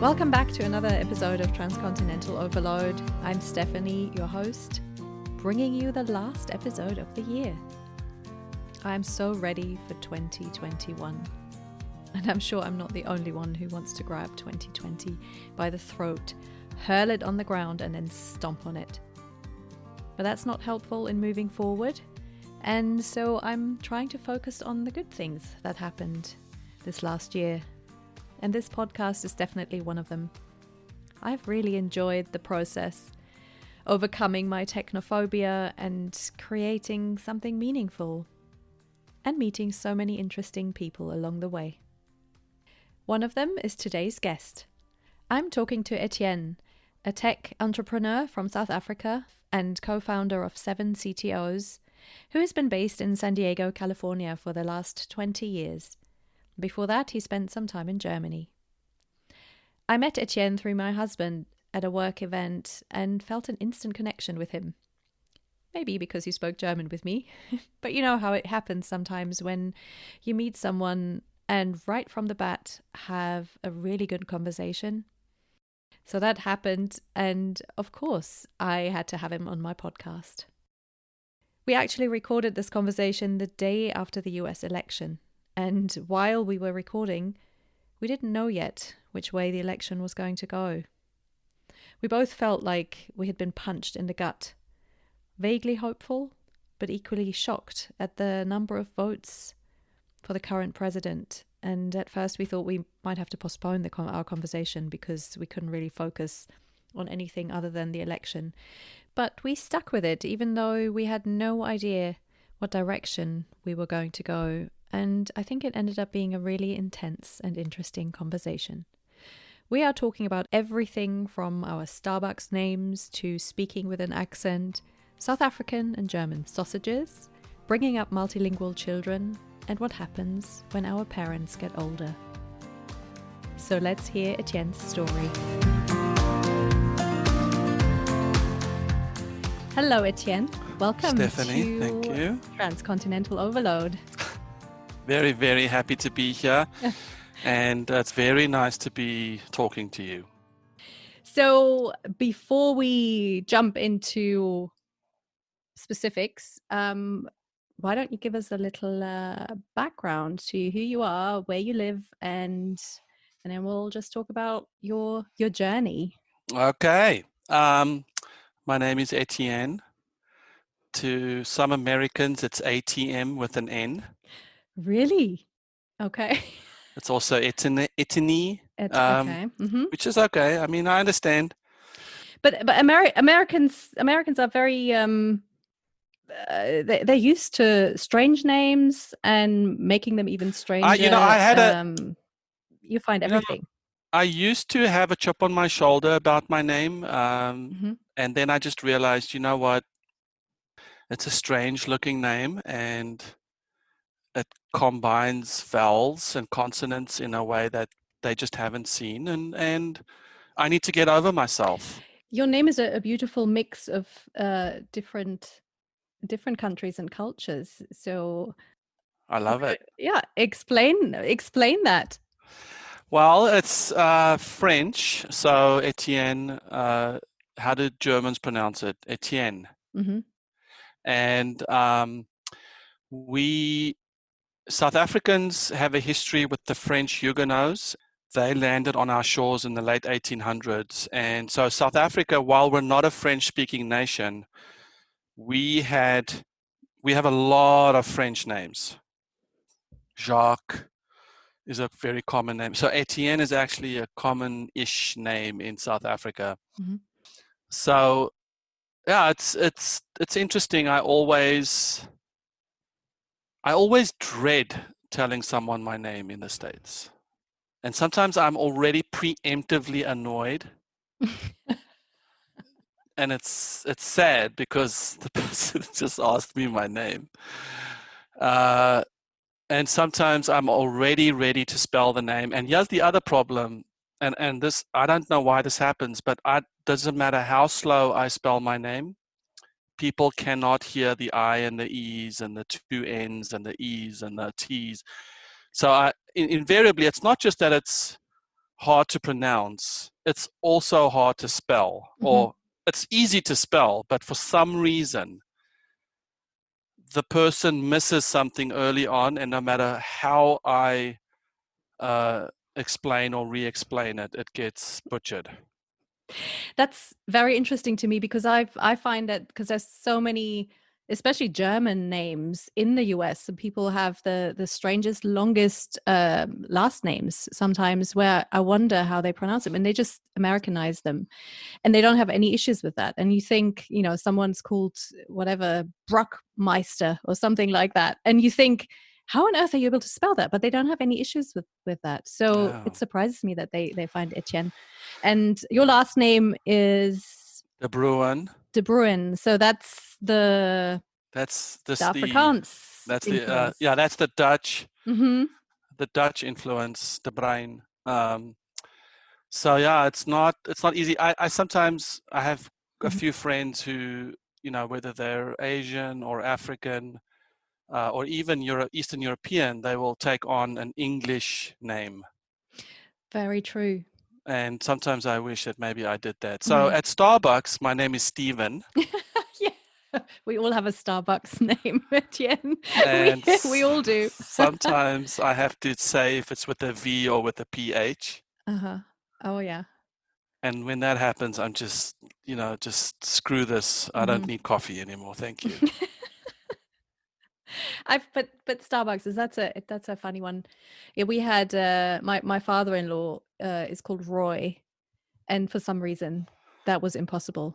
Welcome back to another episode of Transcontinental Overload. I'm Stephanie, your host, bringing you the last episode of the year. I'm so ready for 2021. And I'm sure I'm not the only one who wants to grab 2020 by the throat, hurl it on the ground and then stomp on it. But that's not helpful in moving forward. And so I'm trying to focus on the good things that happened this last year. And this podcast is definitely one of them. I've really enjoyed the process, overcoming my technophobia and creating something meaningful, and meeting so many interesting people along the way. One of them is today's guest. I'm talking to Etienne, a tech entrepreneur from South Africa and co-founder of 7 CTOs, who has been based in San Diego, California for the last 20 years. Before that, he spent some time in Germany. I met Etienne through my husband at a work event and felt an instant connection with him. Maybe because he spoke German with me, but you know how it happens sometimes when you meet someone and right from the bat have a really good conversation. So that happened, and of course, I had to have him on my podcast. We actually recorded this conversation the day after the US election. And while we were recording, we didn't know yet which way the election was going to go. We both felt like we had been punched in the gut, vaguely hopeful, but equally shocked at the number of votes for the current president. And at first we thought we might have to postpone our conversation because we couldn't really focus on anything other than the election. But we stuck with it, even though we had no idea what direction we were going to go. And I think it ended up being a really intense and interesting conversation. We are talking about everything from our Starbucks names to speaking with an accent, South African and German sausages, bringing up multilingual children, and what happens when our parents get older. So let's hear Etienne's story. Hello, Etienne. Welcome, Stephanie. Thank you. Transcontinental Overload. Very, very happy to be here. And it's very nice to be talking to you. So before we jump into specifics, why don't you give us a little background to who you are, where you live, and then we'll just talk about your journey. Okay. My name is Etienne. To some Americans, it's ATM with an N. Really? Okay. It's also Etienne, Okay. Mm-hmm. which is okay. I mean, I understand. But Americans are very they're used to strange names and making them even stranger. I had you find everything. I used to have a chip on my shoulder about my name, and then I just realized, you know what? It's a strange-looking name, and it combines vowels and consonants in a way that they just haven't seen, and I need to get over myself. Your name is a beautiful mix of different countries and cultures. So I love it. Yeah, explain that. Well, it's French, so Etienne. How do Germans pronounce it? Etienne. Mm-hmm. And we South Africans have a history with the French Huguenots. They landed on our shores in the late 1800s. And so South Africa, while we're not a French-speaking nation, we have a lot of French names. Jacques is a very common name. So Etienne is actually a common-ish name in South Africa. Mm-hmm. So yeah, it's interesting. I always dread telling someone my name in the States. And sometimes I'm already preemptively annoyed. And it's sad because the person just asked me my name. And sometimes I'm already ready to spell the name. And here's the other problem. And this, I don't know why this happens, but it doesn't matter how slow I spell my name. People cannot hear the I and the E's and the two N's and the E's and the T's. So invariably, it's not just that it's hard to pronounce, it's also hard to spell, or it's easy to spell, but for some reason, the person misses something early on, and no matter how I explain or re-explain it, it gets butchered. That's very interesting to me because I find that because there's so many, especially German names in the US, and people have the strangest, longest last names sometimes, where I wonder how they pronounce them, and they just Americanize them, and they don't have any issues with that. And you think, someone's called whatever Bruckmeister or something like that, and you think, how on earth are you able to spell that? But they don't have any issues with that. So it surprises me that they find Etienne. And your last name is De Bruin. De Bruin. So that's the Afrikaans. That's the Dutch. Mm-hmm. The Dutch influence, De Bruin. So yeah, it's not easy. I sometimes I have a few friends who, whether they're Asian or African, or even Eastern European, they will take on an English name. Very true. And sometimes I wish that maybe I did that. So at Starbucks, my name is Stephen. Yeah, we all have a Starbucks name, Etienne. And we all do. Sometimes I have to say if it's with a V or with a PH. Oh yeah. And when that happens, I'm just screw this. I don't need coffee anymore. Thank you. But Starbucks that's a funny one. Yeah, we had my father-in-law is called Roy, and for some reason that was impossible,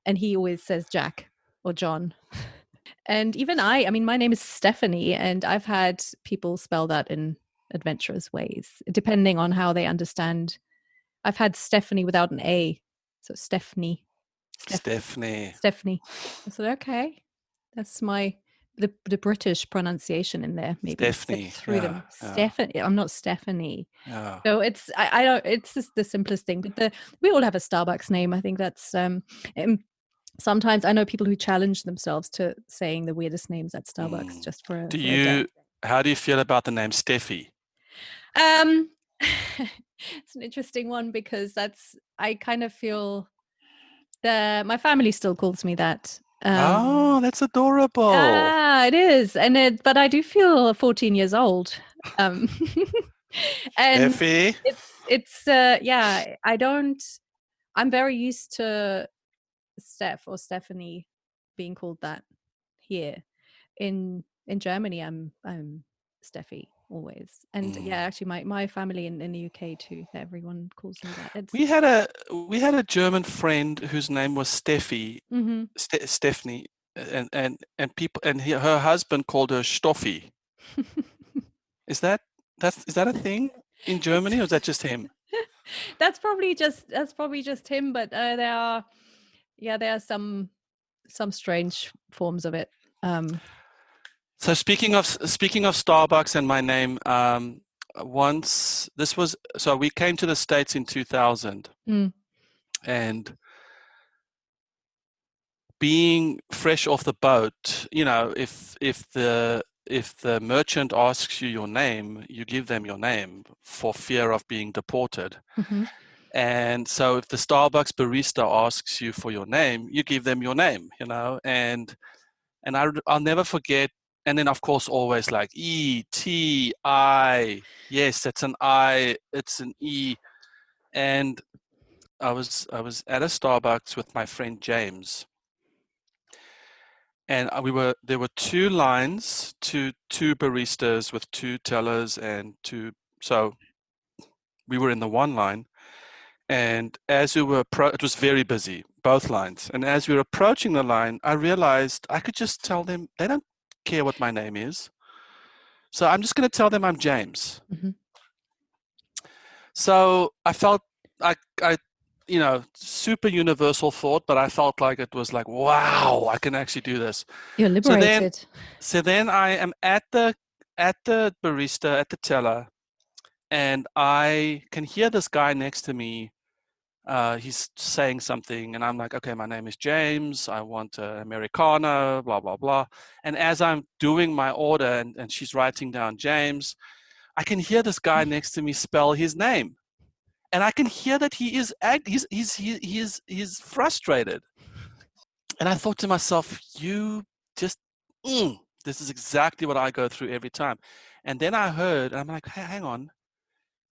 and he always says Jack or John. And even I mean, my name is Stephanie, and I've had people spell that in adventurous ways depending on how they understand. I've had Stephanie without an A, so Stephanie. I said, okay, that's the British pronunciation in there. Maybe Stephanie. Through them. Stephanie. I'm not Stephanie. Yeah. So it's I don't. It's just the simplest thing. But we all have a Starbucks name. I think that's sometimes I know people who challenge themselves to saying the weirdest names at Starbucks just for a day. How do you feel about the name Steffi? It's an interesting one because I kind of feel my family still calls me that. That's adorable. It is, but I do feel 14 years old. And Steffi. It's I don't. I'm very used to Steph or Stephanie being called that here. In Germany, I'm Steffi always, and actually my family in the UK too, everyone calls me that. We had a German friend whose name was Steffi, Stephanie, and people, and her husband called her Stoffi. Is that a thing in Germany, or is that just him? That's probably just him, but there are some strange forms of it. So speaking of Starbucks and my name, we came to the States in 2000, and being fresh off the boat, if the merchant asks you your name, you give them your name for fear of being deported. And so if the Starbucks barista asks you for your name, you give them your name, and I'll never forget. And then, of course, always like E-T-I. Yes, it's an I. It's an E. And I was at a Starbucks with my friend James, and there were two lines, two baristas with two tellers and two. So we were in the one line, and as we were it was very busy, both lines. And as we were approaching the line, I realized I could just tell them they don't care what my name is, so I'm just going to tell them I'm James. So I felt I super universal thought, but I felt like it was like, wow, I can actually do this. You're liberated. So then I am at the barista, at the teller, and I can hear this guy next to me. He's saying something, and I'm like, okay, my name is James. I want an Americano, blah, blah, blah. And as I'm doing my order and she's writing down James, I can hear this guy next to me spell his name. And I can hear that he is he's frustrated. And I thought to myself, you just, this is exactly what I go through every time. And then I heard, and I'm like, hey, hang on,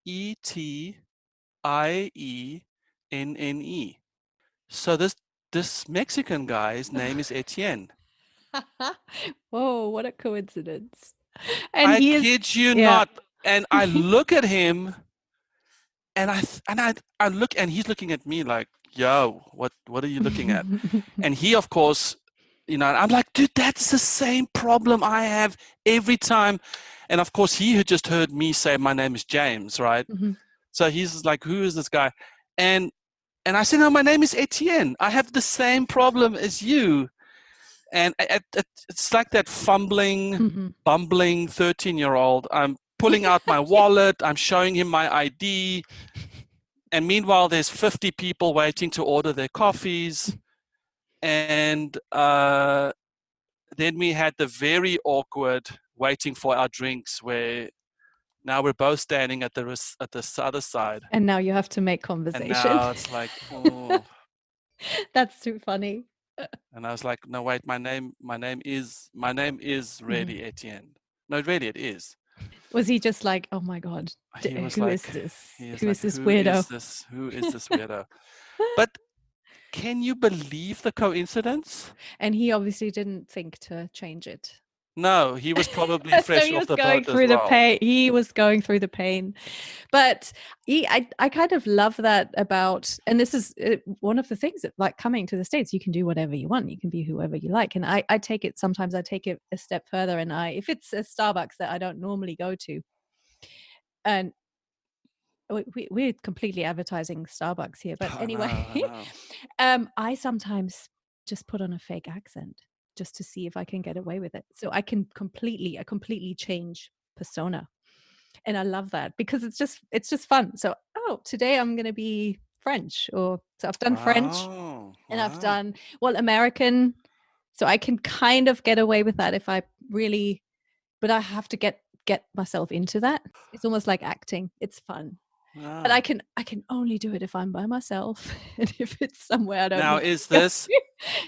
Etienne. So this Mexican guy's name is Etienne. Whoa, what a coincidence. And I he is, kid you yeah. not. And I look at him, and I look, and he's looking at me like, yo, what are you looking at? And he, of course, I'm like, dude, that's the same problem I have every time. And of course, he had just heard me say my name is James, right? Mhm. So he's like, who is this guy? And I said, no, my name is Etienne. I have the same problem as you. And it's like that fumbling, Mhm. bumbling 13-year-old. I'm pulling out my wallet. I'm showing him my ID. And meanwhile, there's 50 people waiting to order their coffees. And then we had the very awkward waiting for our drinks, where now we're both standing at the other side. And now you have to make And conversation. now it's like, oh. That's too funny. And I was like, no, wait, my name is really Etienne. No, really, it is. Was he just like, oh my God, He was who like, is this? he is Who like, is this who weirdo? is this? Who is this weirdo? But can you believe the coincidence? And he obviously didn't think to change it. No, he was probably So fresh he off was the going boat as through the well. pain. He was going through the pain. But I kind of love that about, and this is one of the things that, like, coming to the States, you can do whatever you want. You can be whoever you like. And I take it, sometimes I take it a step further. And if it's a Starbucks that I don't normally go to, and we're completely advertising Starbucks here. But anyway, I know. I sometimes just put on a fake accent just to see if I can get away with it. So I completely change persona. And I love that because it's just fun. So, today I'm going to be French, or so I've done French, and I've done, well, American. So I can kind of get away with that if I really, but I have to get myself into that. It's almost like acting. It's fun. But I can only do it if I'm by myself and if it's somewhere I don't Now, normally is go this to.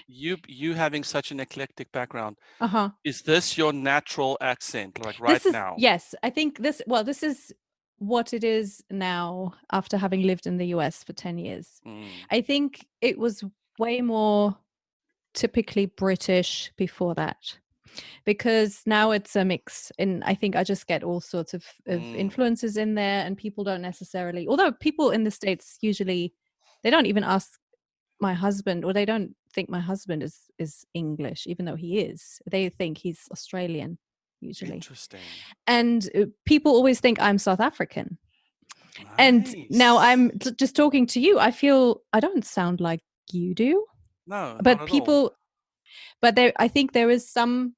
you having such an eclectic background? Uh-huh. Is this your natural accent, like right This is, now? yes, I think this is what it is now after having lived in the US for 10 years. I think it was way more typically British before that, because now it's a mix, and I think I just get all sorts of influences in there, and people don't necessarily, although people in the States usually, they don't even ask my husband, or they don't think my husband is English, even though he is. They think he's Australian usually. Interesting. And people always think I'm South African. Nice. And now I'm just talking to you, I feel I don't sound like you do. No, but not at people all. but there, I think there is some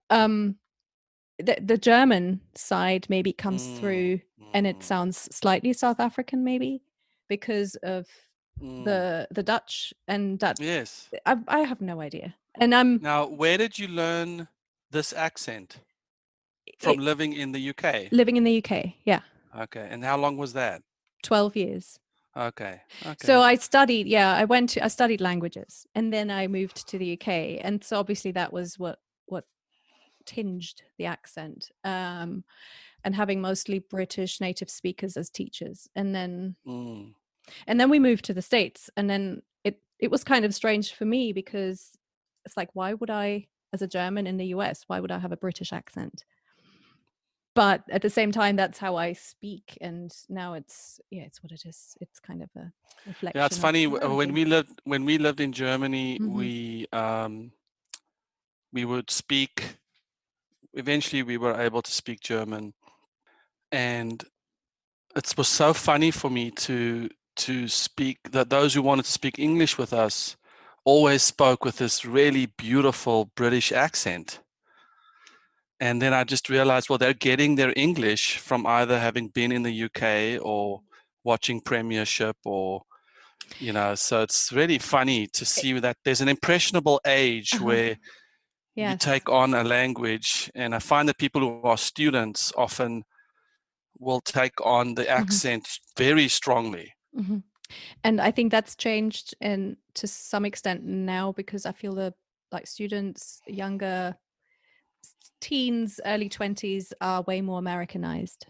the German side maybe comes through, and it sounds slightly South African, maybe because of the Dutch and Dutch. Yes. I have no idea. And Now, where did you learn this accent? From living in the UK? Living in the UK, yeah. Okay. And how long was that? 12 years. Okay. So I studied, I studied languages, and then I moved to the UK. And so obviously that was what tinged the accent, and having mostly British native speakers as teachers. And then we moved to the States, and then it was kind of strange for me, because it's like, why would I, as a German in the US, why would I have a British accent? But at the same time, that's how I speak, and now it's what it is. It's kind of a reflection. Yeah, it's funny. When we lived in Germany, we would speak. Eventually, we were able to speak German, and it was so funny for me to speak. That those who wanted to speak English with us always spoke with this really beautiful British accent. And then I just realized, well, they're getting their English from either having been in the UK or watching Premiership, or, so it's really funny to see that there's an impressionable age where you take on a language. And I find that people who are students often will take on the accent very strongly. Mm-hmm. And I think that's changed and to some extent now, because I feel the students, younger teens, early 20s are way more Americanized.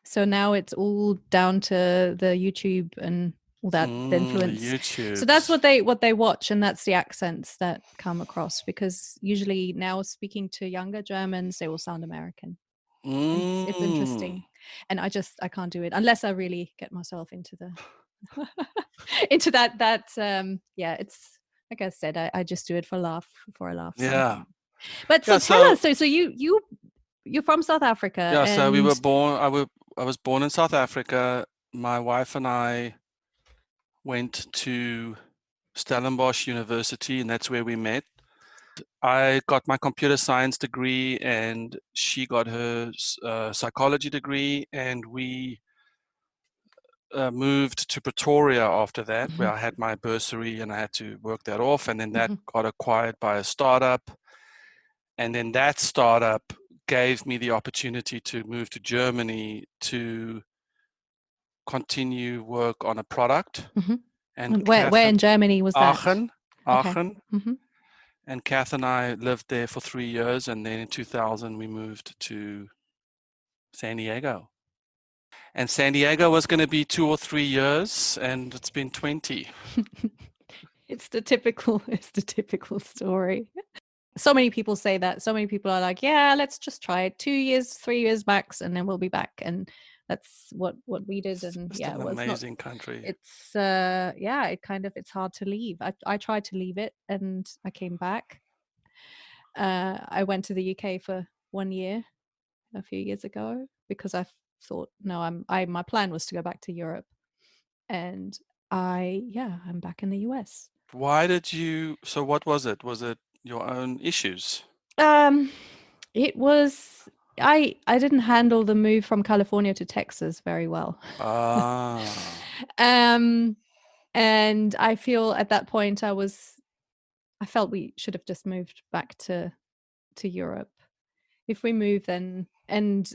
So now it's all down to the YouTube and all that, the influence. So that's what they watch, and that's the accents that come across, because usually now speaking to younger Germans, they will sound American. It's interesting, and I can't do it unless I really get myself into the into that yeah, it's like I said, I just do it for a laugh Yeah. sometimes. But so tell us, so you're from South Africa. Yeah, so we were born, I was born in South Africa. My wife and I went to Stellenbosch University, and that's where we met. I got my computer science degree, and she got her psychology degree, and we moved to Pretoria after that, where I had my bursary and I had to work that off, and then that got acquired by a startup. And then that startup gave me the opportunity to move to Germany to continue work on a product. And where in Germany was that? Aachen. Okay. And Kath and I lived there for 3 years, and then in 2000 we moved to San Diego. And San Diego was going to be 2 or 3 years, and it's been 20. It's the typical story. So many people say that. So many people are like, yeah, let's just try it 2 years, 3 years max, and then we'll be back. And that's what we did. And yeah, it's an amazing country. It's it's hard to leave. I tried to leave it, and I came back. I went to the UK for 1 year a few years ago, because I thought, no, my plan was to go back to Europe, and I'm back in the US. Why did you? So what was it? Was it your own issues? It was, I didn't handle the move from California to Texas very well. And I feel at that point I felt we should have just moved back to Europe. If we move, then and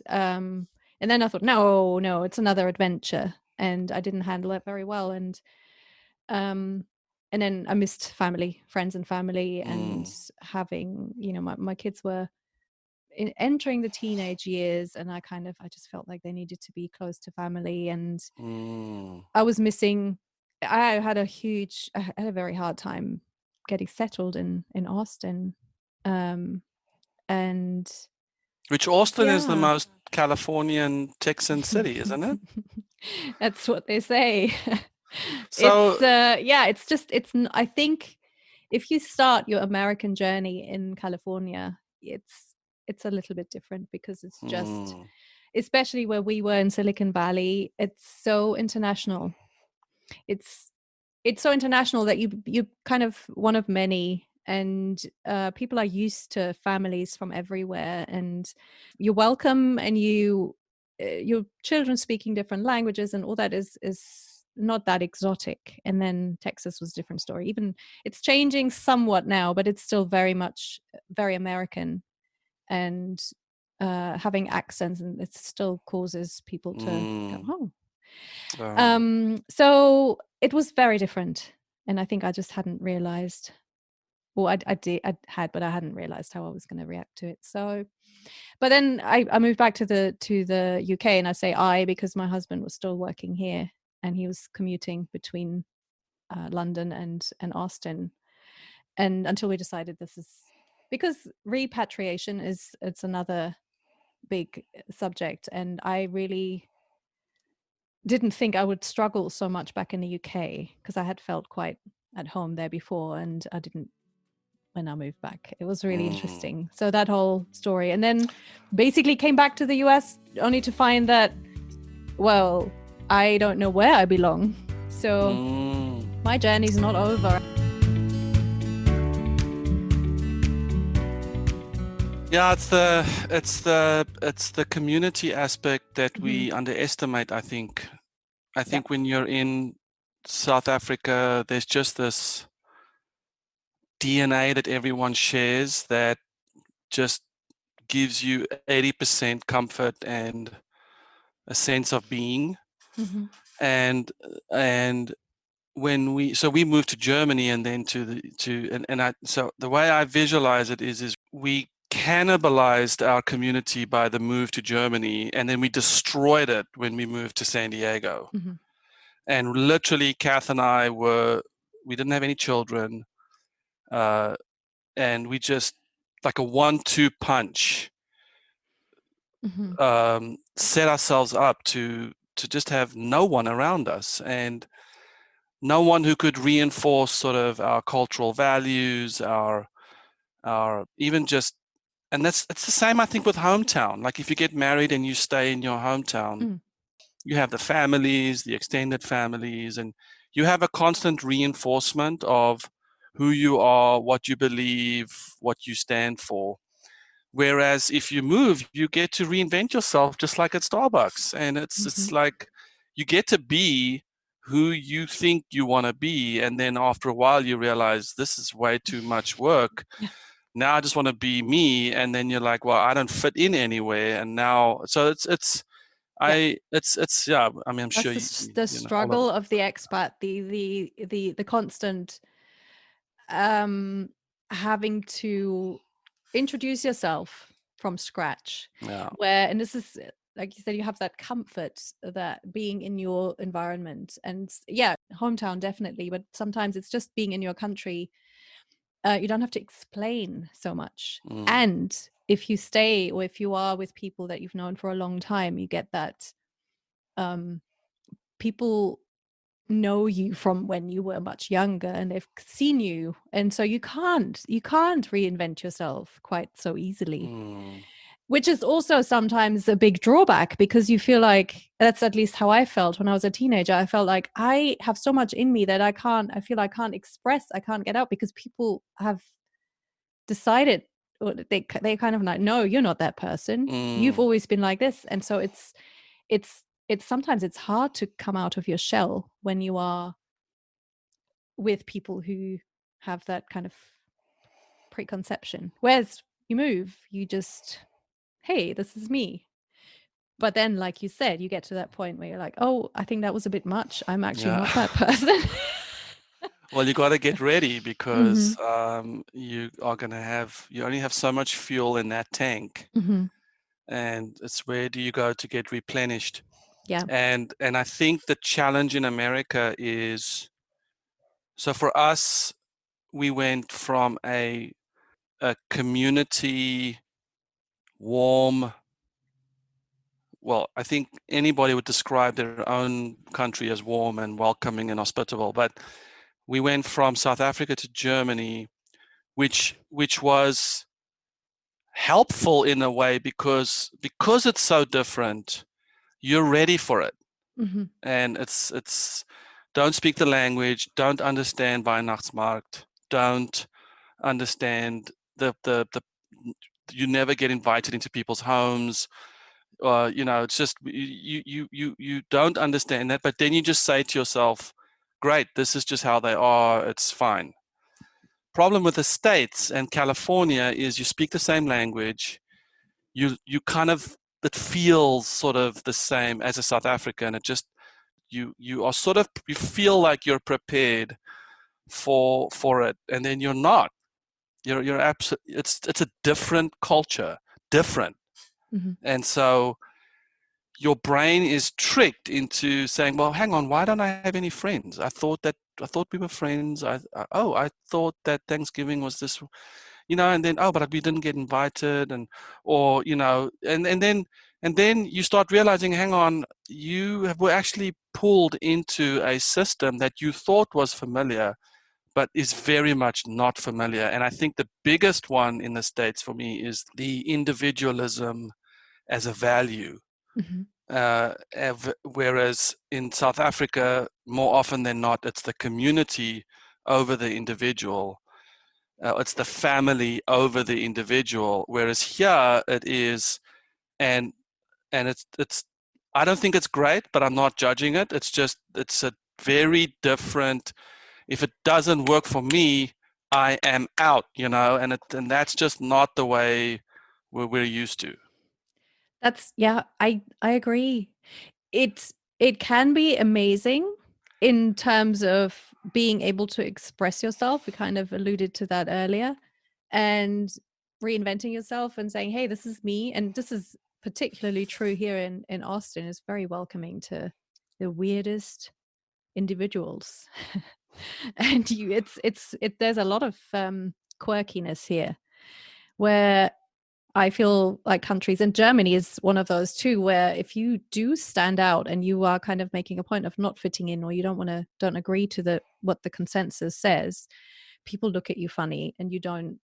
then I thought, no, it's another adventure, and I didn't handle it very well, and then I missed friends and family, and having, my kids were entering the teenage years, and I just felt like they needed to be close to family, and I was missing. I had a very hard time getting settled in Austin, and which Austin is the most Californian Texan city, isn't it? That's what they say. So I think if you start your American journey in California, it's a little bit different, because it's just, especially where we were in Silicon Valley, it's so international. It's so international that you're kind of one of many, and people are used to families from everywhere, and you're welcome, and your children speaking different languages and all that is not that exotic. And then Texas was a different story. Even it's changing somewhat now, but it's still very much very American, and having accents, and it still causes people to go, so it was very different, and I think I just hadn't realized, well, I had, but I hadn't realized how I was going to react to it. So, but then I moved back to the UK, and I say because my husband was still working here, and he was commuting between London and Austin, and until we decided this is, because repatriation it's another big subject, and I really didn't think I would struggle so much back in the UK, because I had felt quite at home there before, and I didn't when I moved back. It was really interesting. So that whole story, and then basically came back to the US only to find that, well, I don't know where I belong. So my journey's not over. Yeah, it's the community aspect that we underestimate, I think. I think when you're in South Africa, there's just this DNA that everyone shares that just gives you 80% comfort and a sense of being. Mm-hmm. And when we moved to Germany, and then so the way I visualize it is we cannibalized our community by the move to Germany, and then we destroyed it when we moved to San Diego. Mm-hmm. And literally, Kath and I we didn't have any children, and we just, like a 1-2 punch, set ourselves up to just have no one around us, and no one who could reinforce sort of our cultural values, our even just, and it's the same, I think, with hometown. Like, if you get married and you stay in your hometown, you have the families, the extended families, and you have a constant reinforcement of who you are, what you believe, what you stand for. Whereas if you move, you get to reinvent yourself, just like at Starbucks. And it's like you get to be who you think you want to be. And then after a while, you realize this is way too much work. Yeah. Now I just want to be me. And then you're like, well, I don't fit in anywhere. And now, so it's yeah. I mean, I'm sure That's you the know all of struggle it. of the expat, the constant having to introduce yourself from scratch. Yeah. And this is, like you said, you have that comfort that being in your environment, and yeah, hometown definitely, but sometimes it's just being in your country. You don't have to explain so much. And if you stay, or if you are with people that you've known for a long time, you get that people know you from when you were much younger, and they've seen you, and so you can't reinvent yourself quite so easily, which is also sometimes a big drawback, because you feel like, that's at least how I felt when I was a teenager. I felt like I have so much in me that I feel I can't express, I can't get out, because people have decided, or they kind of like, no, you're not that person, you've always been like this. And so it's sometimes it's hard to come out of your shell when you are with people who have that kind of preconception. Whereas you move, you just, hey, this is me. But then, like you said, you get to that point where you're like, oh, I think that was a bit much, I'm actually not that person. Well, you got to get ready, because you only have so much fuel in that tank, and it's, where do you go to get replenished? Yeah. And I think the challenge in America is, so for us, we went from a community warm, well, I think anybody would describe their own country as warm and welcoming and hospitable, but we went from South Africa to Germany, which was helpful in a way, because it's so different, you're ready for it. And it's don't speak the language, don't understand Weihnachtsmarkt, don't understand the you never get invited into people's homes. It's just, you don't understand that, but then you just say to yourself, great, this is just how they are, it's fine. Problem with the States and California is you speak the same language, you kind of, it feels sort of the same as a South African. It just, you are sort of, you feel like you're prepared for it, and then you're not. You're absolutely, it's a different culture, different. And so your brain is tricked into saying, well, hang on, why don't I have any friends? I thought we were friends. I thought that Thanksgiving was this, and then, but we didn't get invited, and then you start realizing, hang on, were actually pulled into a system that you thought was familiar, but is very much not familiar. And I think the biggest one in the States for me is the individualism as a value. Whereas in South Africa, more often than not, it's the community over the individual. It's the family over the individual. Whereas here it is, and it's. I don't think it's great, but I'm not judging it. It's a very different. If it doesn't work for me, I am out. And that's just not the way we're used to. That's, yeah, I agree. It can be amazing in terms of being able to express yourself. We kind of alluded to that earlier, and reinventing yourself and saying, hey, this is me. And this is particularly true here in Austin. Is very welcoming to the weirdest individuals. And there's a lot of quirkiness here, where I feel like countries, and Germany is one of those too, where if you do stand out and you are kind of making a point of not fitting in, or you don't agree to what the consensus says, people look at you funny, and you don't.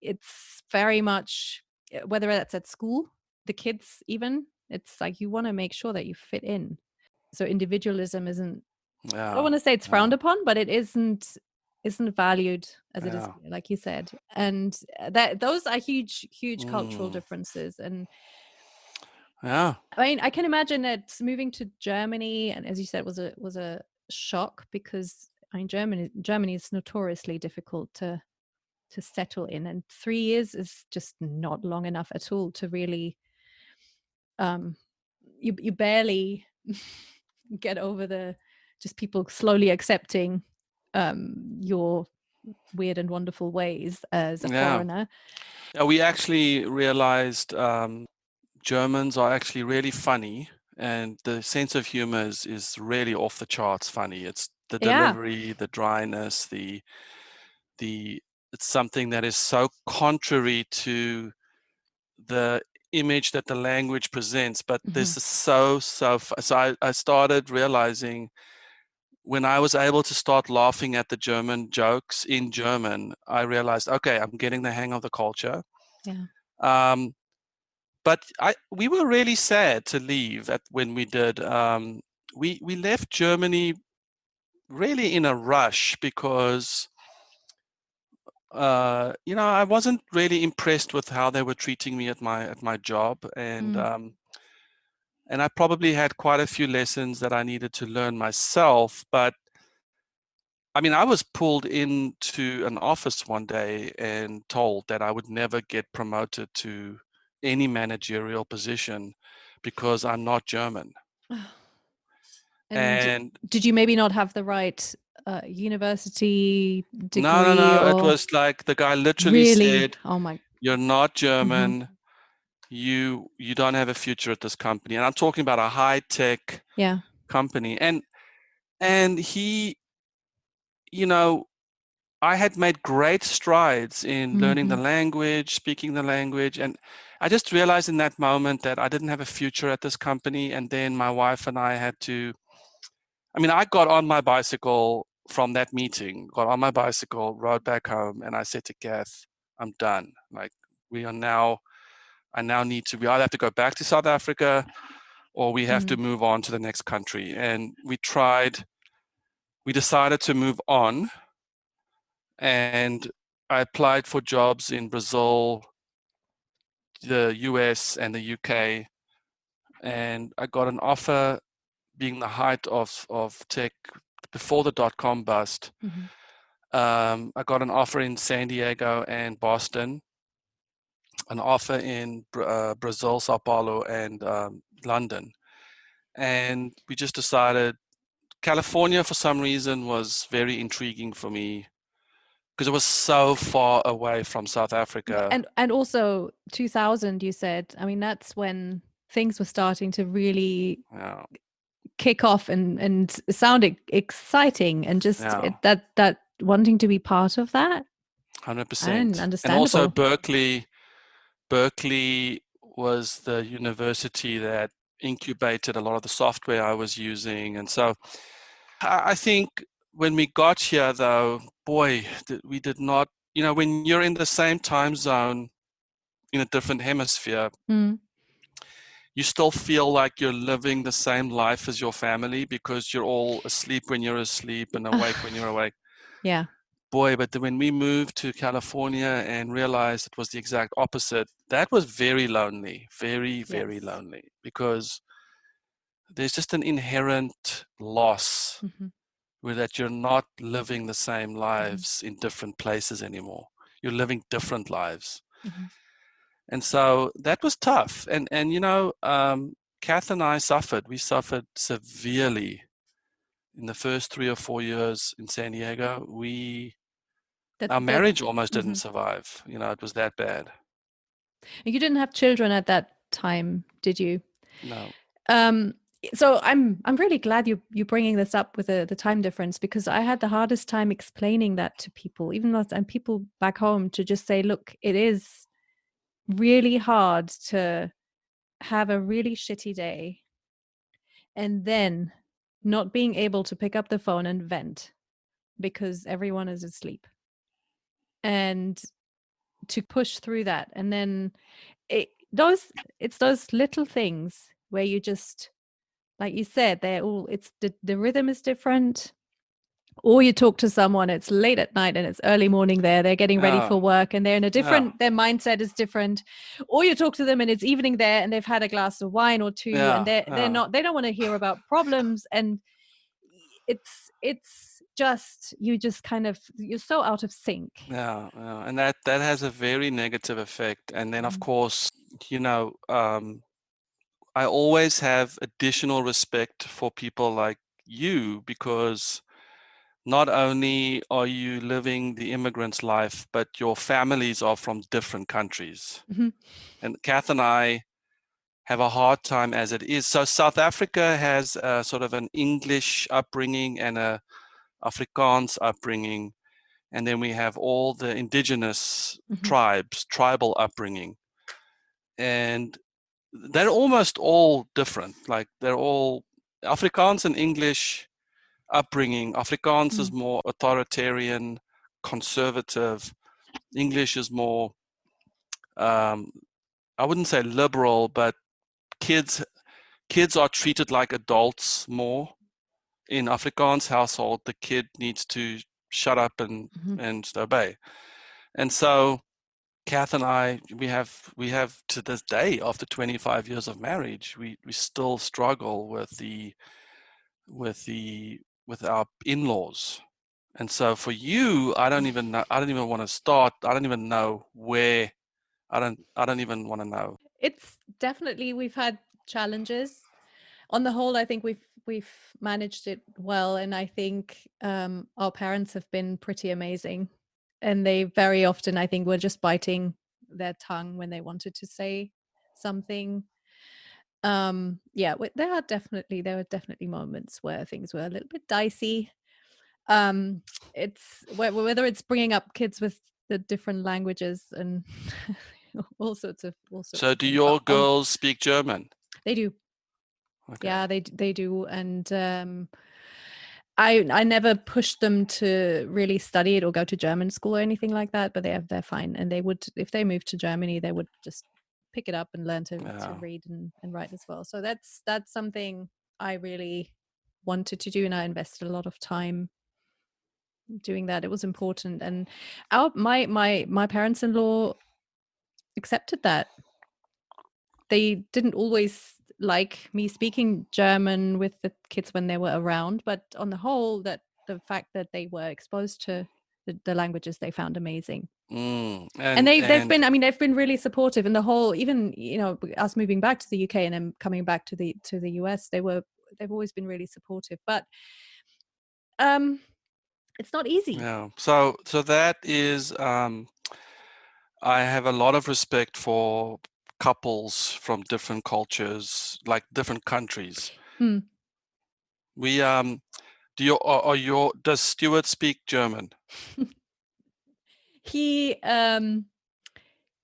It's very much, whether that's at school, the kids even. It's like you want to make sure that you fit in. So individualism isn't. I don't want to say it's frowned upon, but it isn't valued as it is, like you said. And that those are huge cultural differences. And I mean, I can imagine that moving to Germany, and as you said, was a shock, because I mean, Germany is notoriously difficult to settle in, and 3 years is just not long enough at all to really you barely get over the just people slowly accepting your weird and wonderful ways as a foreigner. We actually realized Germans are actually really funny, and the sense of humor is really off the charts funny. It's the delivery, the dryness, it's something that is so contrary to the image that the language presents, but this is so I started realizing, when I was able to start laughing at the German jokes in German, I realized, okay, I'm getting the hang of the culture. But we were really sad to leave when we did. We left Germany really in a rush, because I wasn't really impressed with how they were treating me at my job, and I probably had quite a few lessons that I needed to learn myself. But I mean, I was pulled into an office one day and told that I would never get promoted to any managerial position because I'm not German. And did you maybe not have the right university degree? No. It was like the guy literally said, "Oh my, you're not German. You don't have a future at this company." And I'm talking about a high-tech company. And he, I had made great strides in learning the language, speaking the language, and I just realized in that moment that I didn't have a future at this company. And then my wife and I I got on my bicycle from that meeting, rode back home, and I said to Kath, I'm done. Like, I now need to, we either have to go back to South Africa, or we have to move on to the next country. And we decided to move on. And I applied for jobs in Brazil, the US, and the UK. And I got an offer, being the height of tech before the dot-com bust. I got an offer in San Diego and Boston, an offer in Brazil, Sao Paulo, and London. And we just decided California, for some reason, was very intriguing for me, because it was so far away from South Africa. And also 2000, you said. I mean, that's when things were starting to really kick off and sound exciting, and just that wanting to be part of that. 100%. Understandable. And also Berkeley was the university that incubated a lot of the software I was using. And so I think when we got here, though, boy, we did not, when you're in the same time zone in a different hemisphere, you still feel like you're living the same life as your family, because you're all asleep when you're asleep and awake when you're awake. Yeah. Boy, but when we moved to California and realized it was the exact opposite, that was very lonely, very lonely, because there's just an inherent loss where that you're not living the same lives in different places anymore. You're living different lives. And so that was tough. And Kath and I suffered. We suffered severely in the first 3 or 4 years in San Diego. Our marriage almost didn't survive. It was that bad. You didn't have children at that time, did you? No. So I'm really glad you bringing this up with the time difference, because I had the hardest time explaining that to people, even though and people back home, to just say, look, it is really hard to have a really shitty day and then not being able to pick up the phone and vent because everyone is asleep, and to push through that. And then it's those little things where you just, like you said, it's the rhythm is different. Or you talk to someone, it's late at night and it's early morning there, they're getting ready for work and they're in a different, their mindset is different. Or you talk to them and it's evening there and they've had a glass of wine or two, and they don't want to hear about problems. And it's just, you're so out of sync. And that has a very negative effect. And then of course, I always have additional respect for people like you, because not only are you living the immigrant's life, but your families are from different countries. And Kath and I have a hard time as it is. So South Africa has a sort of an English upbringing and a Afrikaans upbringing. And then we have all the indigenous tribes, tribal upbringing. And they're almost all different. Like they're all Afrikaans and English upbringing. Afrikaans is more authoritarian, conservative. English is more, I wouldn't say liberal, but kids are treated like adults more. In Afrikaans household, the kid needs to shut up and obey. And so Kath and I, we have to this day, after 25 years of marriage, we still struggle with our in-laws. And so for you, I don't even want to start. I don't even know where. I don't even want to know. It's definitely, we've had challenges. On the whole, I think we've managed it well, and I think our parents have been pretty amazing, and they very often, I think, were just biting their tongue when they wanted to say something. There were definitely moments where things were a little bit dicey. It's whether it's bringing up kids with the different languages and all sorts of So do your girls speak German? They do. Okay. Yeah, they do. And I never pushed them to really study it or go to German school or anything like that, but they're fine. And they would, if they moved to Germany, they would just pick it up and learn to read and write as well. So that's something I really wanted to do, and I invested a lot of time doing that. It was important. And my parents-in-law accepted that. They didn't always like me speaking German with the kids when they were around, but on the whole, that the fact that they were exposed to the languages, they found amazing. And they've been really supportive in the whole, even, us moving back to the UK and then coming back to the US, they've always been really supportive. But it's not easy. Yeah. So that is, I have a lot of respect for couples from different cultures, like different countries. We does Stuart speak German?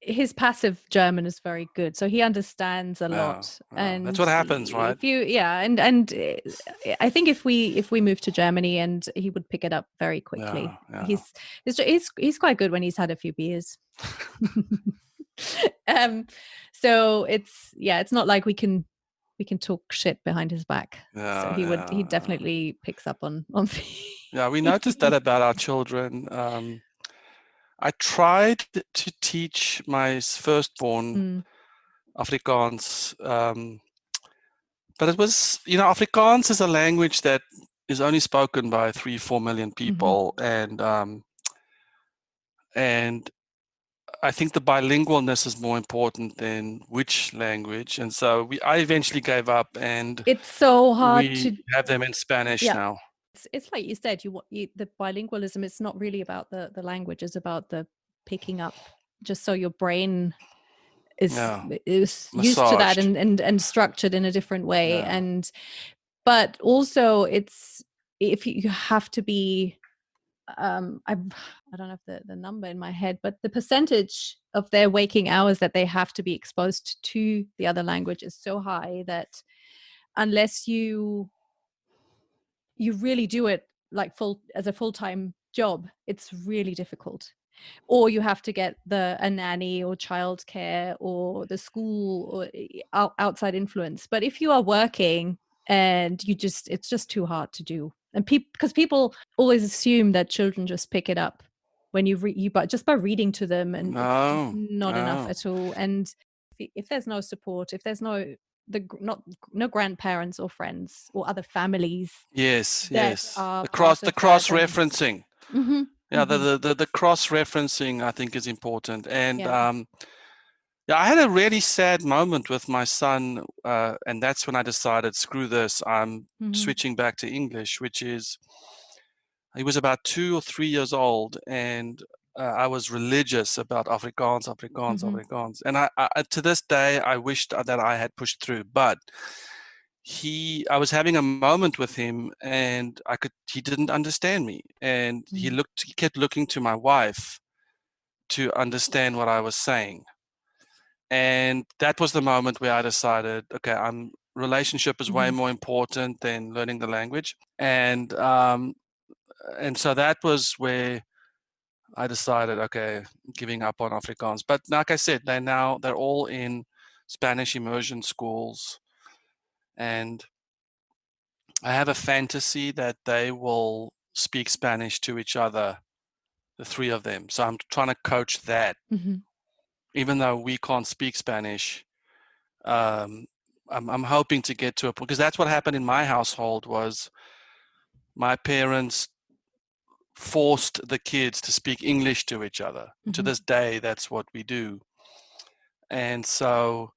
His passive German is very good, so he understands a lot. And that's what happens, right? And I think if we move to Germany, and he would pick it up very quickly. He's quite good when he's had a few beers. So it's not like we can talk shit behind his back. So he definitely picks up on yeah, we noticed that about our children. I tried to teach my firstborn Afrikaans, but it was, Afrikaans is a language that is only spoken by 3-4 million people, and I think the bilingualness is more important than which language. And so I eventually gave up, and It's so hard we to, have them in Spanish yeah. now. It's like you said, the bilingualism, it's not really about the language, it's about the picking up, just so your brain is Yeah. used to that Massaged. and structured in a different way. Yeah. And but also it's, if you have to be, I don't have the number in my head, but the percentage of their waking hours that they have to be exposed to the other language is so high that unless you really do it like as a full-time job, it's really difficult. Or you have to get a nanny or childcare or the school or outside influence. But if you are working and it's just too hard to do. And because people always assume that children just pick it up when just by reading to them, and it's No. not enough No. at all. And if there's no support, if there's no grandparents or friends or other families Yes. that Yes. are The part of that, cross then referencing. mhm, Yeah. mhm, The cross referencing, I think, is important. And yeah. yeah, I had a really sad moment with my son, and that's when I decided, screw this, I'm Mhm, switching back to English, which is, he was about 2 or 3 years old, and I was religious about Afrikaans, Afrikaans, mhm, Afrikaans. And I to this day, I wished that I had pushed through, but I was having a moment with him, and he didn't understand me. And mhm, he kept looking to my wife to understand what I was saying. And that was the moment where I decided, okay, relationship is way mhm. more important than learning the language. And so that was where I decided, okay, giving up on Afrikaans. But like I said, they're all in Spanish immersion schools, and I have a fantasy that they will speak Spanish to each other, the three of them. So I'm trying to coach that, Mhm. even though we can't speak Spanish. Um, I'm hoping to get to a point, because that's what happened in my household. Was my parents forced the kids to speak English to each other. To Mhm. this day, that's what we do. And so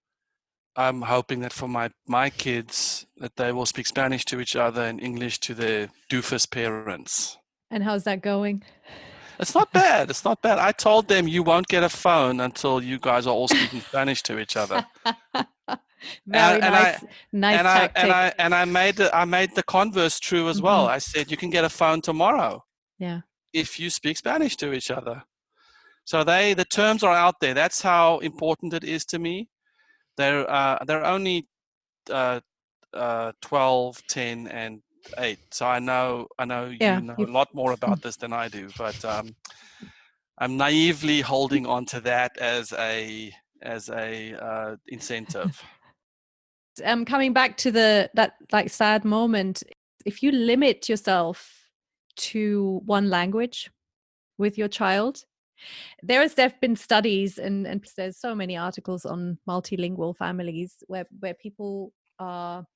I'm hoping that for my kids, that they will speak Spanish to each other and English to their doofus parents. And how's that going? It's not bad. It's not bad. I told them, you won't get a phone until you guys are all speaking Spanish to each other. Very And I nice tactic. I made the converse true as well. Mhm. I said, you can get a phone tomorrow Yeah. if you speak Spanish to each other. So the terms are out there. That's how important it is to me. They're only 12, 10, and 8. So I know you Yeah. know a You've lot more about this than I do, but I'm naively holding on to that as a incentive. coming back to that like sad moment, if you limit yourself to one language with your child, there've been studies, and there's so many articles on multilingual families where people are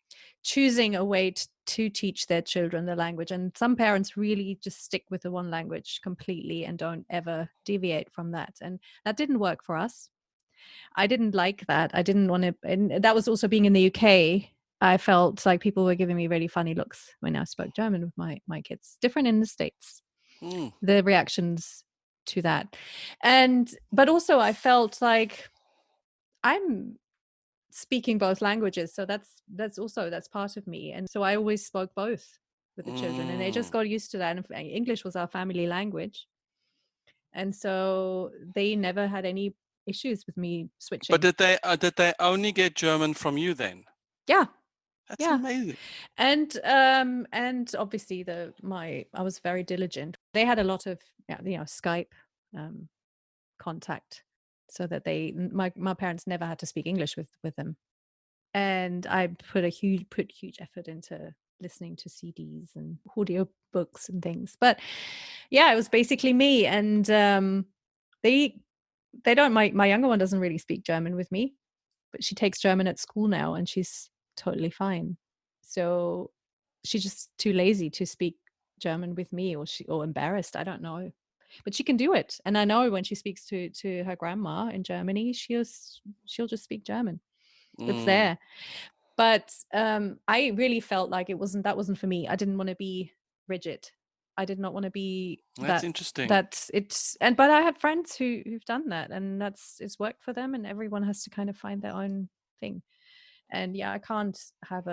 choosing a way to teach their children the language, and some parents really just stick with the one language completely and don't ever deviate from that. And that didn't work for us. I didn't like that. I didn't want to, and that was also being in the UK. I felt like people were giving me really funny looks when I spoke German with my kids. Different in the States, Hmm. the reactions to that. And but also I felt like I'm speaking both languages, so that's part of me. And so I always spoke both with the children, and they just got used to that. And English was our family language, and so they never had any issues with me But switching. did they only get German from you then? Yeah, That's yeah. amazing. And obviously I was very diligent. They had a lot of, yeah, Skype um contact, so that my parents never had to speak English with them. And I put huge effort into listening to CDs and audio books and things. But yeah, it was basically me. And they don't, my younger one doesn't really speak German with me, but she takes German at school now and she's totally fine. So she's just too lazy to speak German with me, or embarrassed, I don't know. but she can do it. And I know when she speaks to her grandma in Germany, she'll just speak German. It's there. But I really felt like that wasn't for me. I didn't want to be rigid. I did not want to be That's interesting. but I have friends who've done that, and it's worked for them, and everyone has to kind of find their own thing. And yeah, I can't have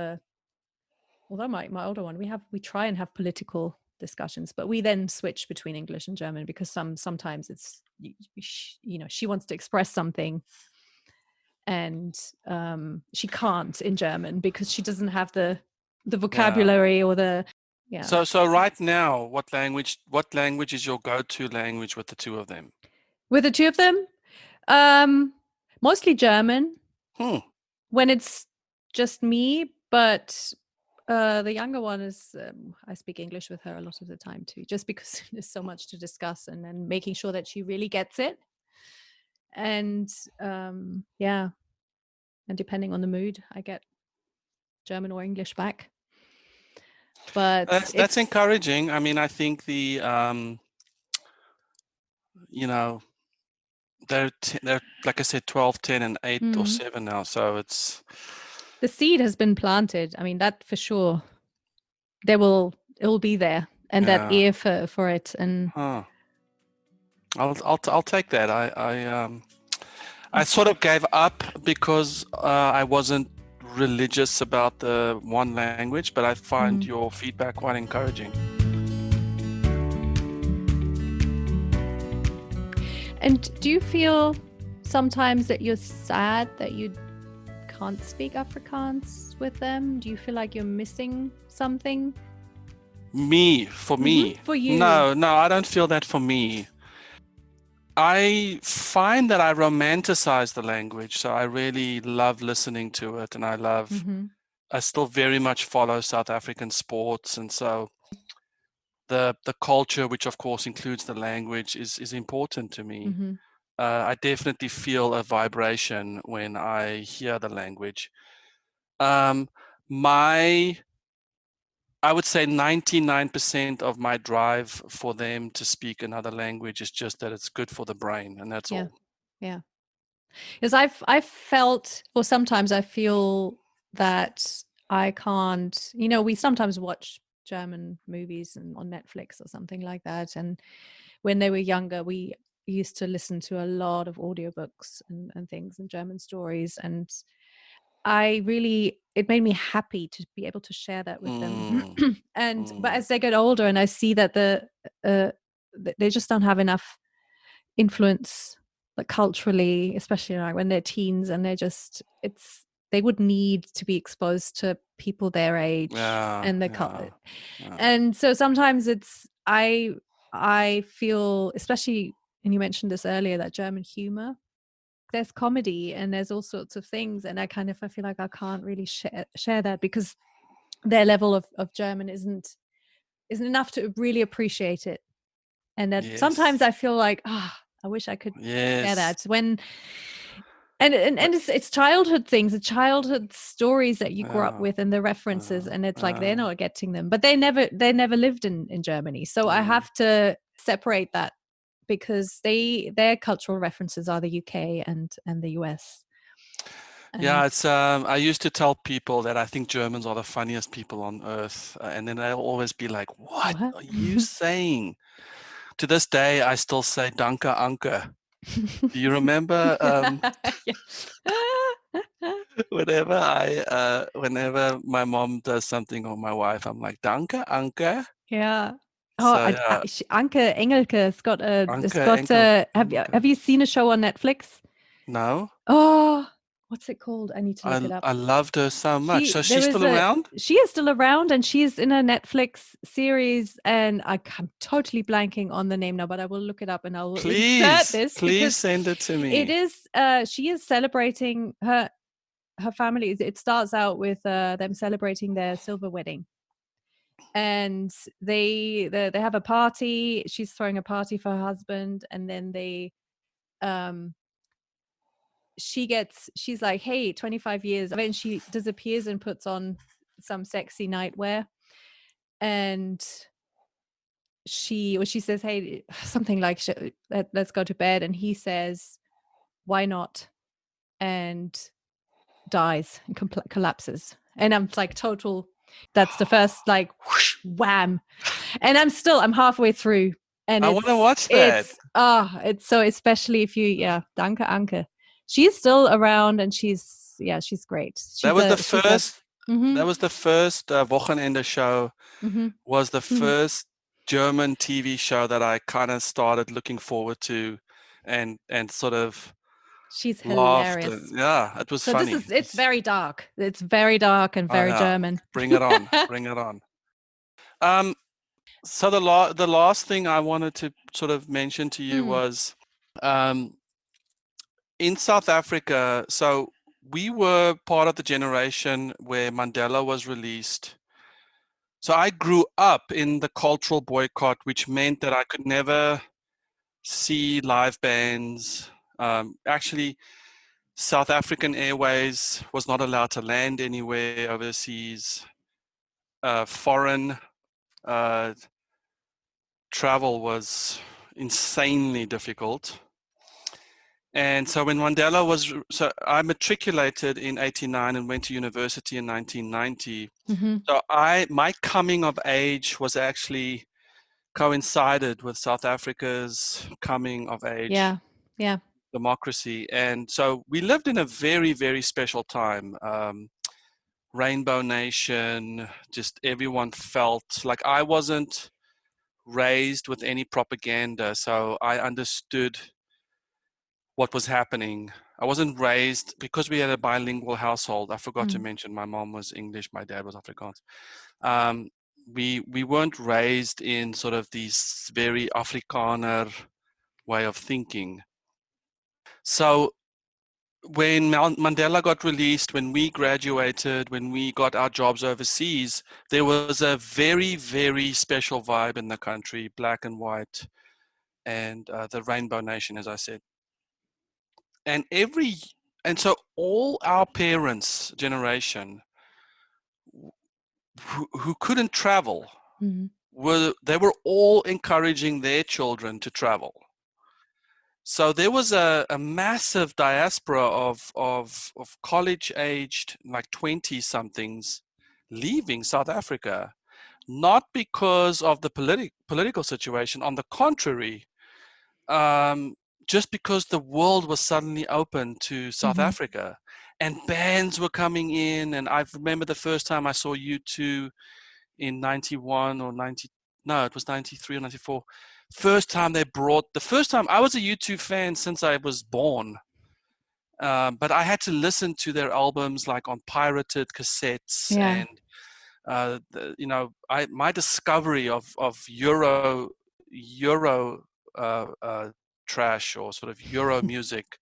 although my older one, we try and have political discussions, but we then switch between English and German, because sometimes it's she wants to express something, and she can't in German because she doesn't have the vocabulary or the So right now, what language is your go-to language with the two of them? With the two of them, mostly German when it's just me, but the younger one is I speak English with her a lot of the time too, just because there's so much to discuss, and then making sure that she really gets it. And and depending on the mood, I get German or English back. But that's encouraging. I mean, I think the they're like I said, 12, 10, and 8 or 7 now. So the seed has been planted. I mean, that for sure. It will be there, and that ear for it. And I'll take that. I sort of gave up because I wasn't religious about the one language, but I find your feedback quite encouraging. And do you feel sometimes that you're sad that you can't speak Afrikaans with them? Do you feel like you're missing something? For me? For you? No, I don't feel that for me. I find that I romanticize the language, so I really love listening to it, and I still very much follow South African sports, and so the culture, which of course includes the language, is important to me. I definitely feel a vibration when I hear the language. I would say 99% of my drive for them to speak another language is just that it's good for the brain, and that's all. Yeah. Because I've felt, or sometimes I feel that I can't, we sometimes watch German movies on Netflix or something like that. And when they were younger, we used to listen to a lot of audiobooks and things and German stories. And it made me happy to be able to share that with them. But as they get older and I see that they just don't have enough influence, like culturally, especially like when they're teens, and they would need to be exposed to people their age and the culture. And so sometimes I feel, especially, and you mentioned this earlier, that German humor, there's comedy and there's all sorts of things, and I feel like I can't really share that because their level of German isn't enough to really appreciate it. And that sometimes I feel like I wish I could share that when and it's childhood things, the childhood stories that you grew up with and the references, and it's like they're not getting them, but they never lived in Germany, so I have to separate that, because their cultural references are the UK and the US. It's I used to tell people that I think Germans are the funniest people on earth, and then they'll always be like, what are you saying? To this day, I still say Danke, Anke. Do you remember whenever my mom does something or my wife, I'm like, Danke, Anke? Yeah. Anke Engelke has got have you seen a show on Netflix? No. Oh, what's it called? I need to look it up. I loved her so much. So she's still around? She is still around, and she's in a Netflix series, and I'm totally blanking on the name now, but I will look it up and I will insert this. Please send it to me. It is she is celebrating her family. It starts out with them celebrating their silver wedding. And they have a party. She's throwing a party for her husband, and then she's like, hey, 25 years. And then she disappears and puts on some sexy nightwear, and she says, hey, something like, let's go to bed. And he says, why not? And dies and collapses. And I'm like, that's the first like whoosh, wham. And I'm halfway through. And I want to watch that. it's so, especially if you, yeah, Danke Anke. She's still around and she's great. That was the She's a, first. That was the first Wochenende show. Was the first German TV show that I kind of started looking forward to, and sort of she's laughed. hilarious. Yeah, it was So funny. it's very dark. It's very dark and very German. Bring it on. Bring it on. So the last thing I wanted to sort of mention to you was in South Africa. So we were part of the generation where Mandela was released. So I grew up in the cultural boycott, which meant that I could never see live bands. Actually, South African Airways was not allowed to land anywhere overseas. Foreign travel was insanely difficult. And so when Mandela so I matriculated in 89 and went to university in 1990. So my coming of age was actually coincided with South Africa's coming of age. Yeah. Democracy. And so we lived in a very, very special time. Rainbow Nation, just everyone felt like I wasn't raised with any propaganda, so I understood what was happening. I wasn't raised because we had a bilingual household. I forgot to mention my mom was English, my dad was Afrikaans. We weren't raised in sort of these very Afrikaner way of thinking. So when Mandela got released, when we graduated, when we got our jobs overseas, there was a very, very special vibe in the country, black and white, and the Rainbow Nation, as I said. And so all our parents' generation who couldn't travel, they were all encouraging their children to travel. So there was a massive diaspora of college-aged, like 20-somethings, leaving South Africa, not because of the political situation. On the contrary, just because the world was suddenly open to South Africa, and bands were coming in. And I remember the first time I saw U2 in 91 or 90. No, it was 93 or 94. The first time I was a U2 fan since I was born. But I had to listen to their albums like on pirated cassettes. And my discovery of Euro trash or sort of Euro music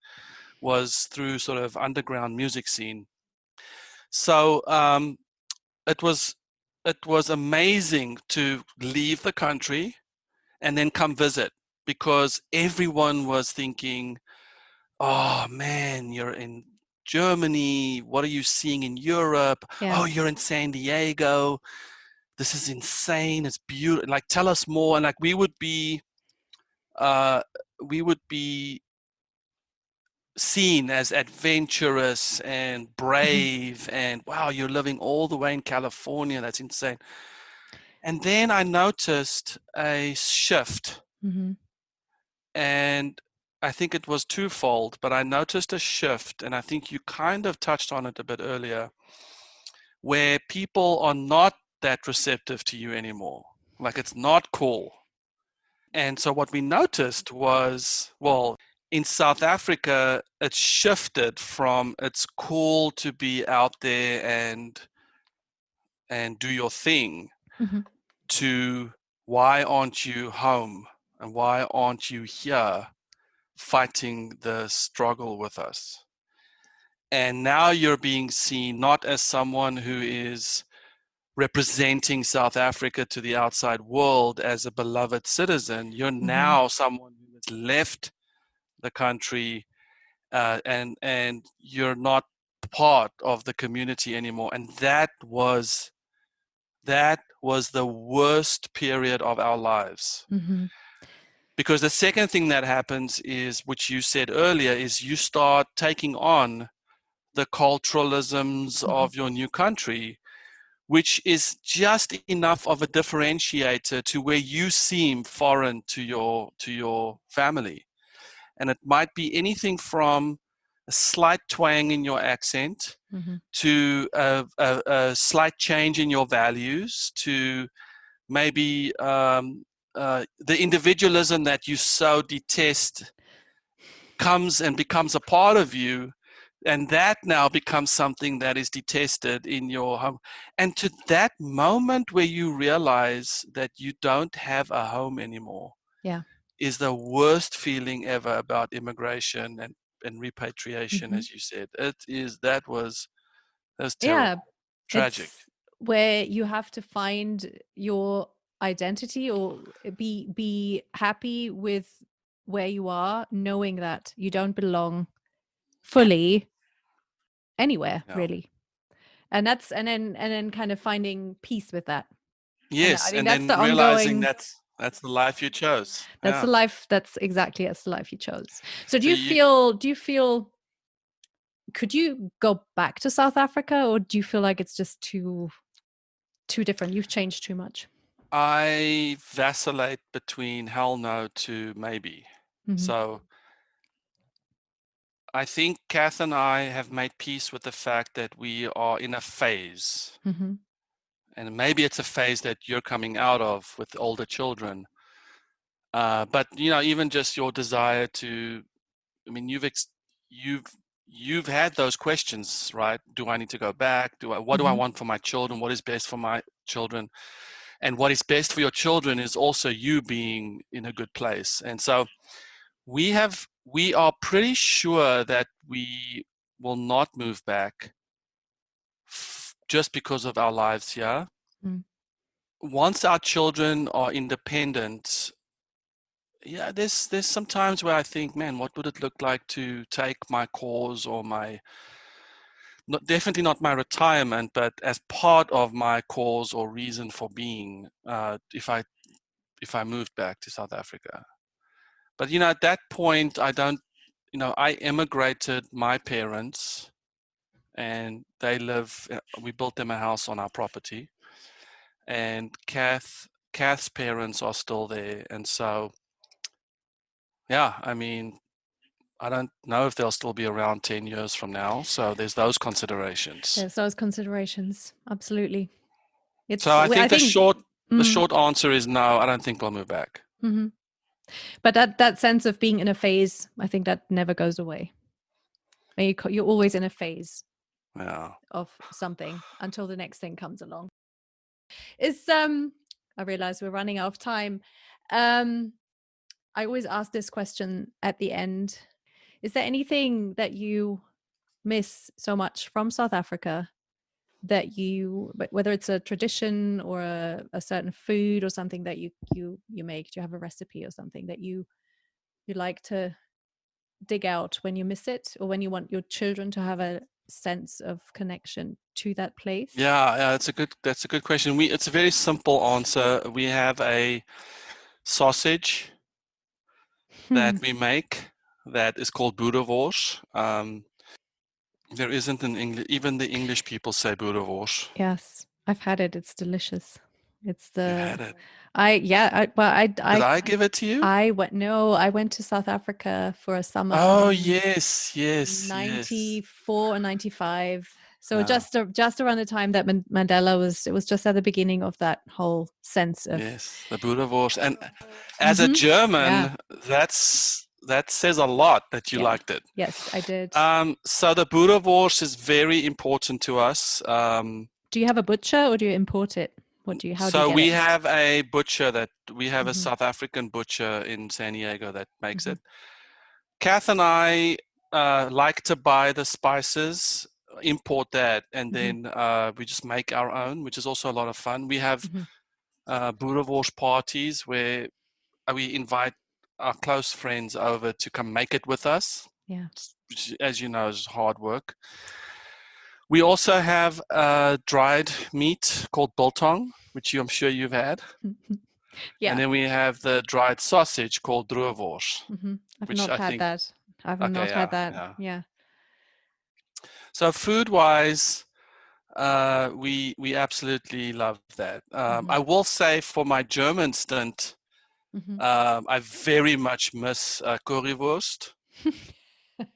was through sort of underground music scene. So it was amazing to leave the country and then come visit, because everyone was thinking, oh man, you're in Germany, what are you seeing in Europe? Oh, you're in San Diego, this is insane, it's beautiful, like tell us more. And like we would be seen as adventurous and brave, and wow, you're living all the way in California, that's insane. And then I noticed a shift, and I think it was twofold, but I noticed a shift, and I think you kind of touched on it a bit earlier, where people are not that receptive to you anymore. Like it's not cool. And so what we noticed was, well, in South Africa, it shifted from it's cool to be out there and do your thing to why aren't you home and why aren't you here fighting the struggle with us? And now you're being seen not as someone who is representing South Africa to the outside world as a beloved citizen. You're now someone who has left the country, and you're not part of the community anymore. And that was was the worst period of our lives. Mm-hmm. Because the second thing that happens is, which you said earlier, is you start taking on the culturalisms of your new country, which is just enough of a differentiator to where you seem foreign to your family. And it might be anything from a slight twang in your accent Mm-hmm. to a slight change in your values to maybe the individualism that you so detest comes and becomes a part of you, and that now becomes something that is detested in your home. And to that moment where you realize that you don't have a home anymore, Yeah. is the worst feeling ever about immigration and repatriation, Mm-hmm. as you said. That was Yeah. terrible, tragic. It's where you have to find your identity or be happy with where you are, knowing that you don't belong fully anywhere, Yeah. really. And then kind of finding peace with that. And I Yes, think and that's then the realizing ongoing, that's the life you chose. that's the Yeah. life, that's the life you chose. So So you, do you feel could you go back to South Africa, or do you feel like it's just too different? You've changed too much. I vacillate between hell no to maybe. Mm-hmm. So I think Kath and I have made peace with the fact that we are in a phase, Mm-hmm. and maybe it's a phase that you're coming out of with older children. But even just your desire to, I mean, you've you've had those questions, right? Do I need to go back? What do I Mm-hmm. want for my children? What is best for my children? And what is best for your children is also you being in a good place. And so we are pretty sure that we will not move back just because of our lives here. Mm. Once our children are independent, yeah, there's some times where I think, man, what would it look like to take my cause or definitely not my retirement, but as part of my cause or reason for being, if I moved back to South Africa. But at that point, I don't, I immigrated my parents, and they live. We built them a house on our property, and Kath's parents are still there, and so yeah, I mean, I don't know if they'll still be around 10 years from now. So there's those considerations. There's those considerations. Absolutely. So I I think the think, short the mm, short answer is no. I don't think we'll move back. mm-hmm. But that sense of being in a phase, I think that never goes away. And you're always in a phase Yeah. of something until the next thing comes along. I realize we're running out of time. I always ask this question at the end. Is there anything that you miss so much from South Africa that whether it's a tradition or a certain food or something that you make? Do you have a recipe or something that you like to dig out when you miss it, or when you want your children to have a sense of connection to that place? Yeah, that's a good question. It's a very simple answer. We have a sausage that we make that is called boerewors. There isn't an English, even the English people say boerewors. Yes, I've had it. It's delicious. It's You the had it. I Did I give it to you? I went to South Africa for a summer Oh, in yes, yes, yes. 94 and 95. So Yeah, just around the time that Mandela it was just at the beginning of that whole sense of yes, the boerewors. And as a Mhm. Yeah, German, that says a lot that you yeah. liked it. Yes, I did. So the boerewors is very important to us. Do you have a butcher or do you import it? How do you So get we it? have a a Mhm. South African butcher in San Diego that makes Mhm. it. Kath and I like to buy the spices, import that, and Mhm. then we just make our own, which is also a lot of fun. We have Mhm. boerewors parties where we invite our close friends over to come make it with us, Yeah. which, as you know, is hard work. We also have dried meat called biltong, which I'm sure you've had. Yeah. And then we have the dried sausage called droewors, I've which not I had think, that. I've okay, not had yeah, that. yeah. Yeah. So food-wise, we absolutely love that. I will say for my German stint, I very much miss currywurst.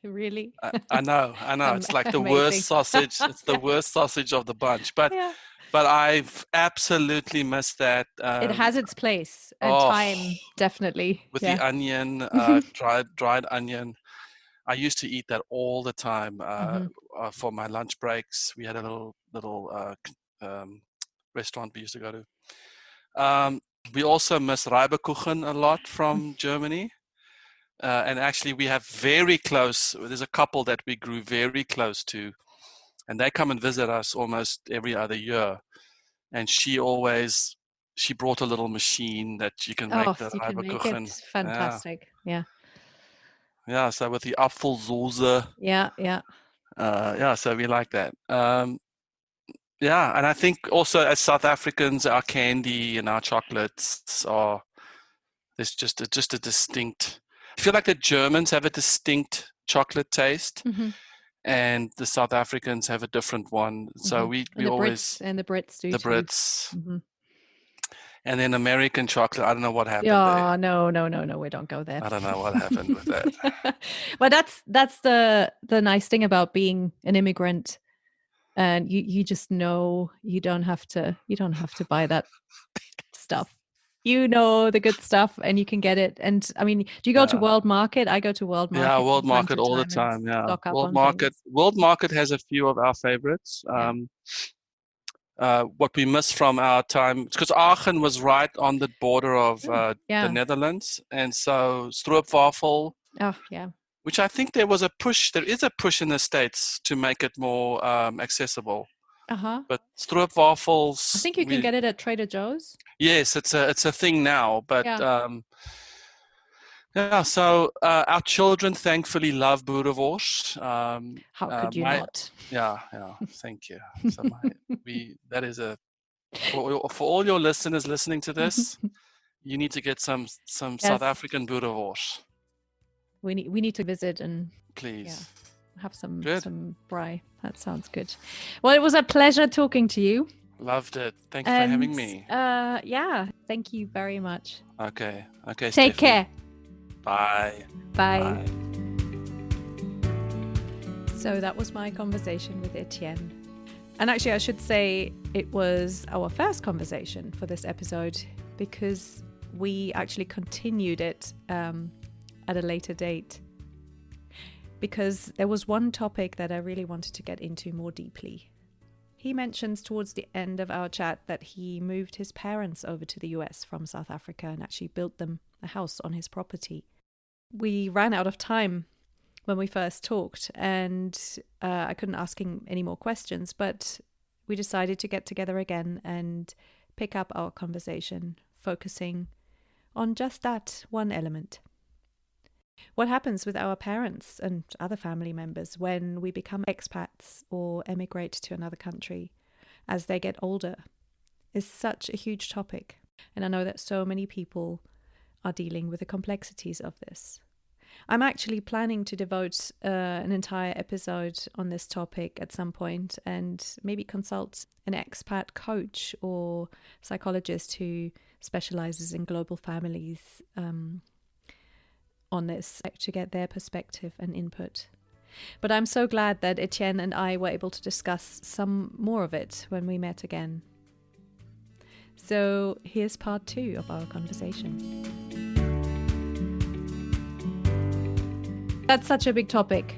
Really? I know. It's like the worst Amazing. sausage. It's the Yeah. worst sausage of the bunch. But Yeah. I've absolutely missed that. It has its place and Oh, time, definitely. with the Yeah. onion, dried onion. I used to eat that all the time for my lunch breaks. We had a little restaurant we used to go to. We also miss Reibekuchen a lot from Germany. And actually, we have very close. There's a couple that we grew very close to, and they come and visit us almost every other year. And she brought a little machine that you can make Oh, the you can make Reibekuchen. it Yeah, fantastic. Yeah. yeah. So with the Apfelsoße, Yeah. Yeah. yeah. So we like that. Yeah, and I think also as South Africans, our candy and our chocolates are there's just a distinct. I feel like the Germans have a distinct chocolate taste, and the South Africans have a different one. So we And the always Brits do the too. Brits, and then American chocolate. I don't know what happened there. Yeah, no, we don't go there. I don't know what happened with that. Well, that's the nice thing about being an immigrant, and you just know you don't have to buy that stuff. You know the good stuff, and you can get it. And I mean, do you go to Yeah. World Market? I go to World Market Yeah, from World time Market to all the time and time. Yeah, stock up on things. World Market has a few of our favorites. Yeah. What we miss from our time, because Aachen was right on the border of the Netherlands, and so stroopwafel. Oh yeah. Which I think there is a push in the States to make it more accessible. But stroopwafels, I think you can get it at Trader Joe's. Yes, it's a thing now. But yeah, so our children thankfully love boerewors. How could you not? Yeah, thank you. So that is for all your listeners listening to this, you need to get some South African boerewors. We need to visit and please have some braai. That sounds good. Well, it was a pleasure talking to you. Loved it. Thank you for having me. Yeah, thank you very much. Okay. Take care. Bye. So that was my conversation with Etienne. And actually, I should say it was our first conversation for this episode because we actually continued it at a later date, because there was one topic that I really wanted to get into more deeply. He mentions towards the end of our chat that he moved his parents over to the US from South Africa and actually built them a house on his property. We ran out of time when we first talked, and I couldn't ask him any more questions, but we decided to get together again and pick up our conversation, focusing on just that one element. What happens with our parents and other family members when we become expats or emigrate to another country as they get older is such a huge topic. And I know that so many people are dealing with the complexities of this. I'm actually planning to devote an entire episode on this topic at some point and maybe consult an expat coach or psychologist who specializes in global families on this to get their perspective and input. But I'm so glad that Etienne and I were able to discuss some more of it when we met again. So here's part 2 of our conversation. That's such a big topic,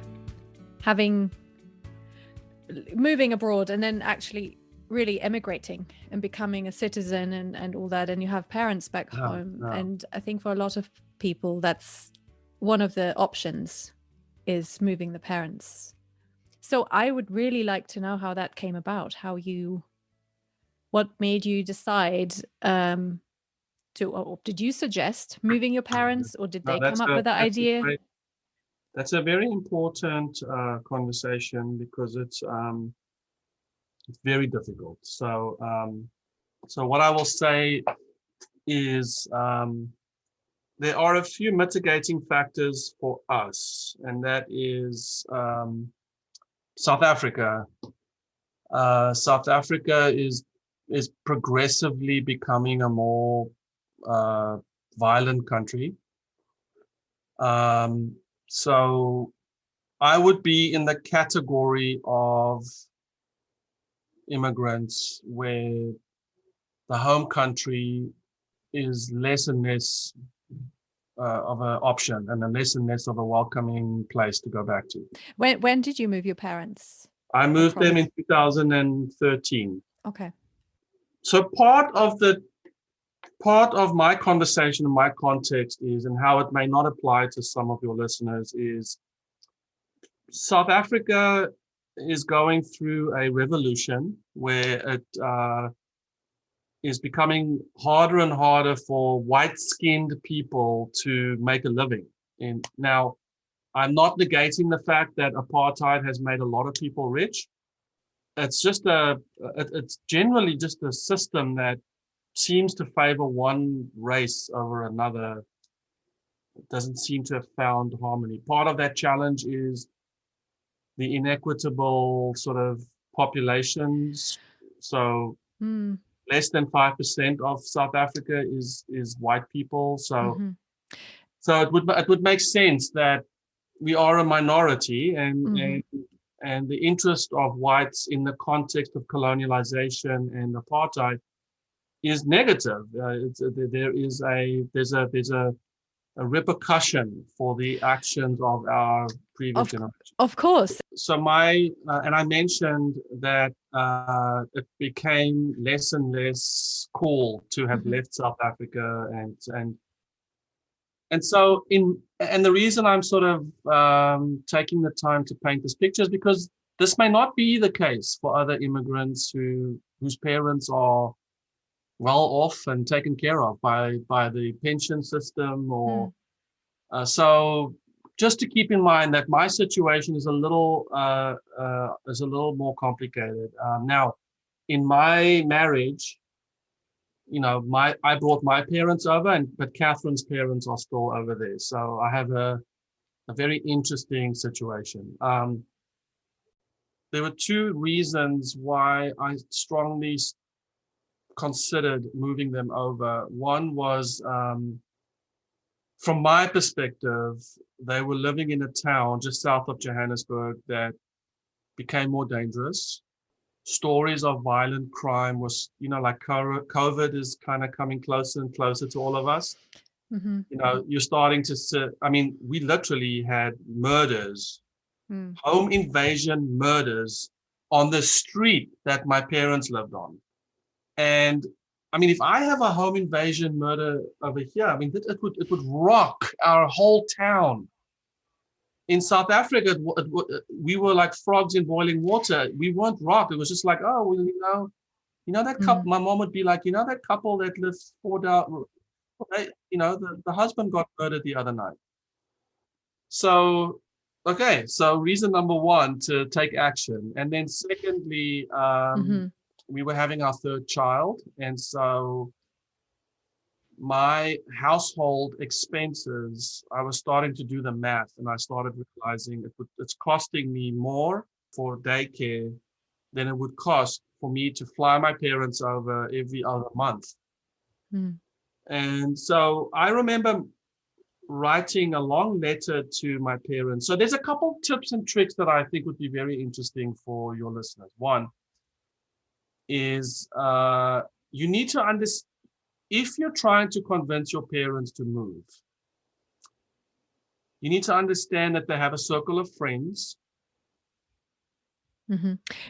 moving abroad and then actually really emigrating and becoming a citizen and all that, and you have parents back home. And I think for a lot of people that's one of the options, is moving the parents. So I would really like to know how that came about, what made you decide did you suggest moving your parents, or did they come up with the idea? That's a very important conversation, because it's It's very difficult. So what I will say is there are a few mitigating factors for us, and that is South Africa. South Africa is progressively becoming a more violent country. So I would be in the category of immigrants where the home country is less and less of an option and less and less of a welcoming place to go back to. When did you move your parents? I moved them in 2013. Okay. So part of my conversation and my context is, and how it may not apply to some of your listeners, is South Africa is going through a revolution where it is becoming harder and harder for white-skinned people to make a living. And now, I'm not negating the fact that apartheid has made a lot of people rich. It's just it's generally just a system that seems to favor one race over another. It doesn't seem to have found harmony. Part of that challenge is the inequitable sort of populations. So less than 5% of South Africa is white people. So so it would make sense that we are a minority, and the interest of whites in the context of colonialization and apartheid is negative. There's a repercussion for the actions of our previous generation. Of course. So and I mentioned that it became less and less cool to have left South Africa, and so the reason I'm sort of taking the time to paint this picture is because this may not be the case for other immigrants whose parents are well off and taken care of by the pension system, or so just to keep in mind that my situation is a little more complicated. Now, in my marriage, I brought my parents over, but Catherine's parents are still over there. So I have a very interesting situation. There were two reasons why I strongly considered moving them over. One was, from my perspective, they were living in a town just south of Johannesburg that became more dangerous. Stories of violent crime was, like COVID is kind of coming closer and closer to all of us. You're starting to see, we literally had murders, home invasion murders on the street that my parents lived on. And if I have a home invasion murder over here, it would rock our whole town. In South Africa, we were like frogs in boiling water. We weren't rocked. It was just like, oh, well, that couple. My mom would be like, that couple that lives 4 down. The husband got murdered the other night. So, okay. So reason number one to take action, and then secondly, we were having our third child, and so my household expenses, I was starting to do the math, and I started realizing it's costing me more for daycare than it would cost for me to fly my parents over every other month. And so I remember writing a long letter to my parents. So there's a couple tips and tricks that I think would be very interesting for your listeners. One is you need to understand, if you're trying to convince your parents to move, you need to understand that they have a circle of friends.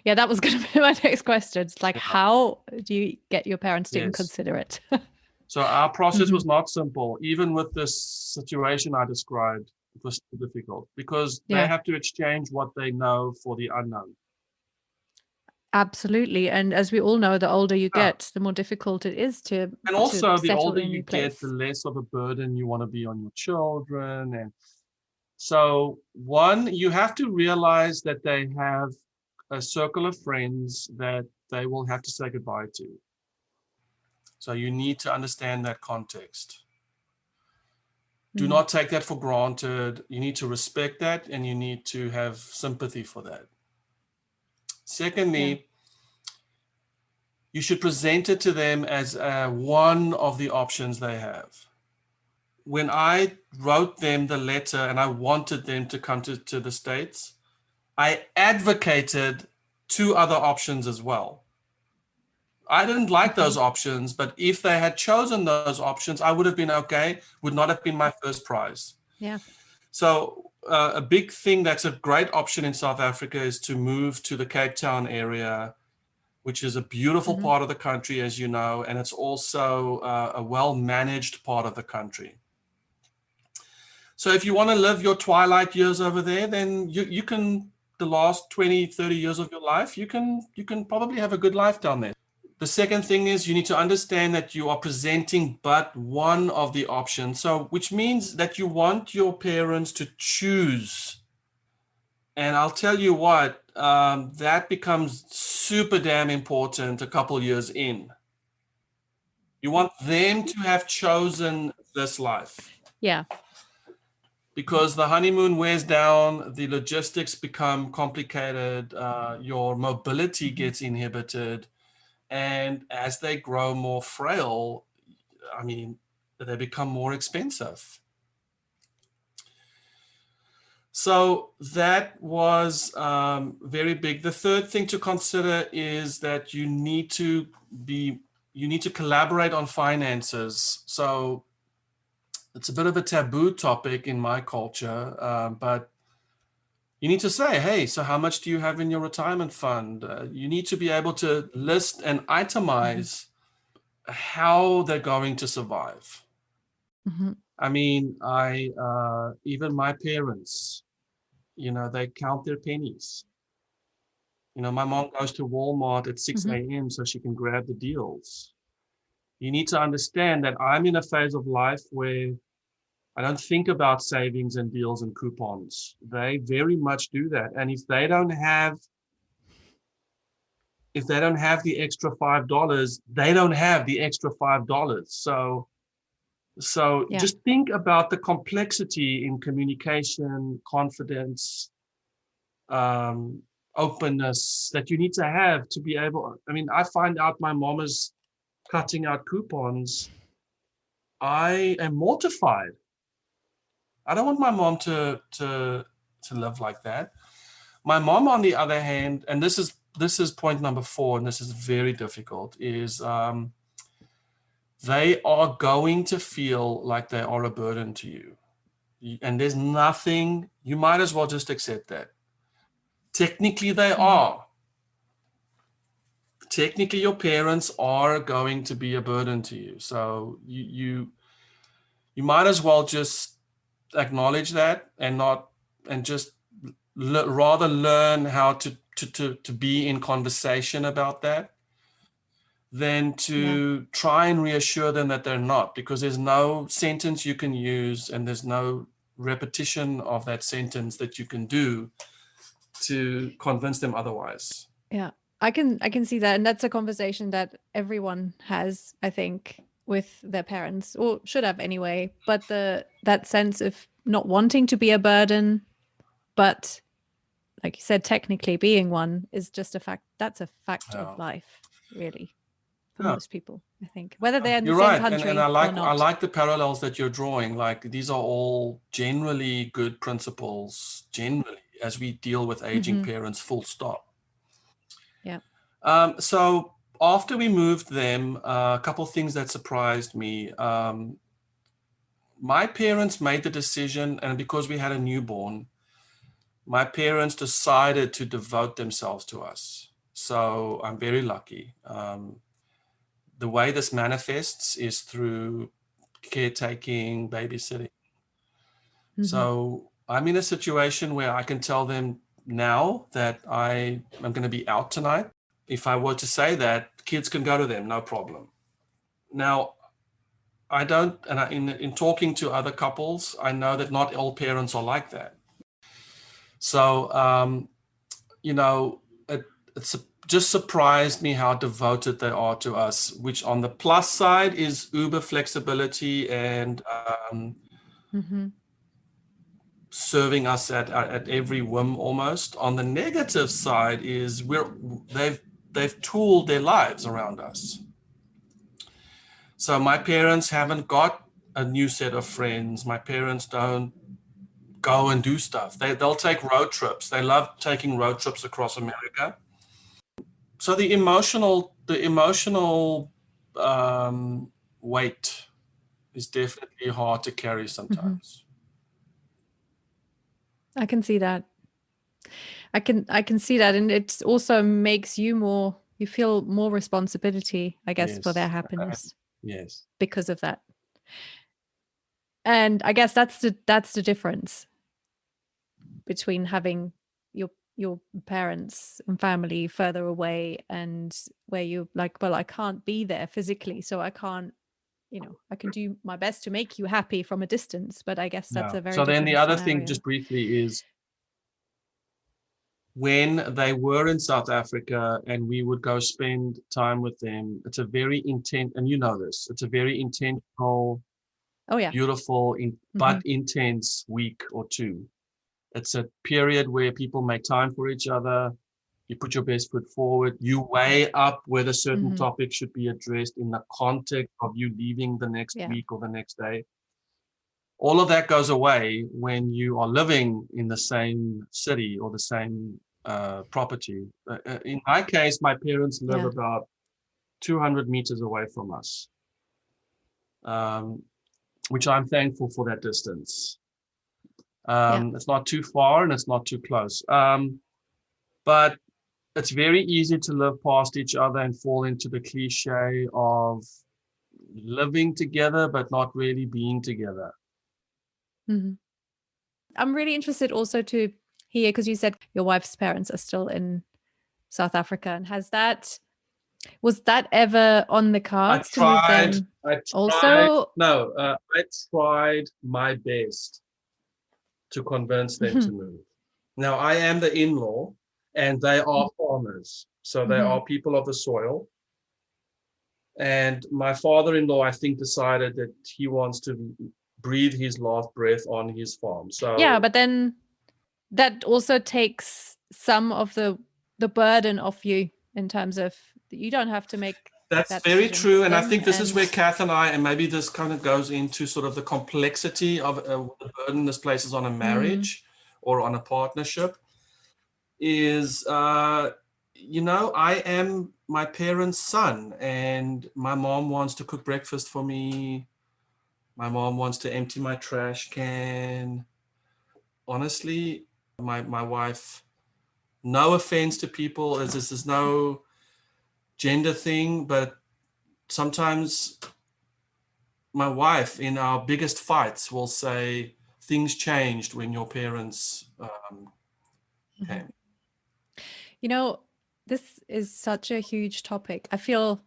Yeah, that was going to be my next question. It's like, how do you get your parents to even consider it? So our process was not simple. Even with this situation I described, it was difficult because they have to exchange what they know for the unknown. Absolutely. And as we all know, the older you get, the more difficult it is to And also, the older you get, the less of a burden you want to be on your children. And so, one, you have to realize that they have a circle of friends that they will have to say goodbye to. So you need to understand that context. Do not take that for granted. You need to respect that, and you need to have sympathy for that. Secondly, you should present it to them as one of the options they have. When I wrote them the letter and I wanted them to come to the States, I advocated 2 other options as well. I didn't like those options, but if they had chosen those options, I would have been okay, would not have been my first prize. Yeah. So a big thing that's a great option in South Africa is to move to the Cape Town area, which is a beautiful part of the country, as you know, and it's also a well-managed part of the country. So if you want to live your twilight years over there, then you can, the last 20, 30 years of your life, you can probably have a good life down there. The second thing is you need to understand that you are presenting but one of the options. So which means that you want your parents to choose. And I'll tell you what, that becomes super damn important a couple years in. You want them to have chosen this life. Yeah. Because the honeymoon wears down, the logistics become complicated, your mobility gets inhibited. And as they grow more frail, I mean, they become more expensive. So that was very big. The third thing to consider is that you need to collaborate on finances. So it's a bit of a taboo topic in my culture, but you need to say, hey, so how much do you have in your retirement fund? You need to be able to list and itemize how they're going to survive. I mean, even my parents, they count their pennies. My mom goes to Walmart at 6 a.m. so she can grab the deals. You need to understand that I'm in a phase of life where I don't think about savings and deals and coupons. They very much do that. And if they don't have the extra $5, they don't have the extra $5. So just think about the complexity in communication, confidence, openness that you need to have to be able. I mean, I find out my mom is cutting out coupons. I am mortified. I don't want my mom to live like that. My mom, on the other hand, and this is point number 4, and this is very difficult, is they are going to feel like they are a burden to you. And there's nothing, you might as well just accept that. Technically, they are. Technically, your parents are going to be a burden to you. So you might as well just acknowledge that and just rather learn how to be in conversation about that than to try and reassure them that they're not, because there's no sentence you can use and there's no repetition of that sentence that you can do to convince them otherwise. Yeah, I can see that. And that's a conversation that everyone has, I think, with their parents, or should have anyway. But that sense of not wanting to be a burden, but like you said, technically being one is just a fact. That's a fact of life, really, for most people, I think, whether they're in the same country and or not. I like the parallels that you're drawing. Like, these are all generally good principles, generally, as we deal with aging parents, full stop. Yeah. So after we moved them, a couple of things that surprised me. My parents made the decision, and because we had a newborn, my parents decided to devote themselves to us. So I'm very lucky. The way this manifests is through caretaking, babysitting. So I'm in a situation where I can tell them now that I'm going to be out tonight. If I were to say that, kids can go to them, no problem. Now, I don't, and in talking to other couples, I know that not all parents are like that. So, it's just surprised me how devoted they are to us, which on the plus side is uber flexibility and serving us at every whim almost. On the negative side is they've tooled their lives around us. So my parents haven't got a new set of friends. My parents don't go and do stuff. They'll take road trips. They love taking road trips across America. So the emotional weight is definitely hard to carry sometimes. I can see that. I can see that, and it also makes you feel more responsibility, I guess, for their happiness. Yes. Because of that. And I guess that's the difference between having your parents and family further away and where you're like, well, I can't be there physically, so I can't, I can do my best to make you happy from a distance, but I guess that's a very different then the other scenario. thing, just briefly, is when they were in South Africa and we would go spend time with them, it's a very intense, and you know this, it's a very intentional, beautiful, but intense week or two. It's a period where people make time for each other. You put your best foot forward. You weigh up whether certain topics should be addressed in the context of you leaving the next week or the next day. All of that goes away when you are living in the same city or the same property. In my case, my parents live about 200 meters away from us, which I'm thankful for that distance. It's not too far and it's not too close. But it's very easy to live past each other and fall into the cliche of living together, but not really being together. I'm really interested also to hear, because you said your wife's parents are still in South Africa, and was that ever on the cards to move them also? No, I tried my best to convince them to move. Now, I am the in-law, and they are farmers, so they are people of the soil. And my father-in-law, I think, decided that he wants to breathe his last breath on his farm. So yeah, but then that also takes some of the burden off you in terms of you don't have to make that's very true. And I think this is where Kath and I, and maybe this kind of goes into sort of the complexity of the burden this places on a marriage or on a partnership is, I am my parents' son, and my mom wants to cook breakfast for me. My mom wants to empty my trash can. Honestly, my wife, no offense to people, this is no gender thing, but sometimes my wife in our biggest fights will say things changed when your parents came. This is such a huge topic. I feel,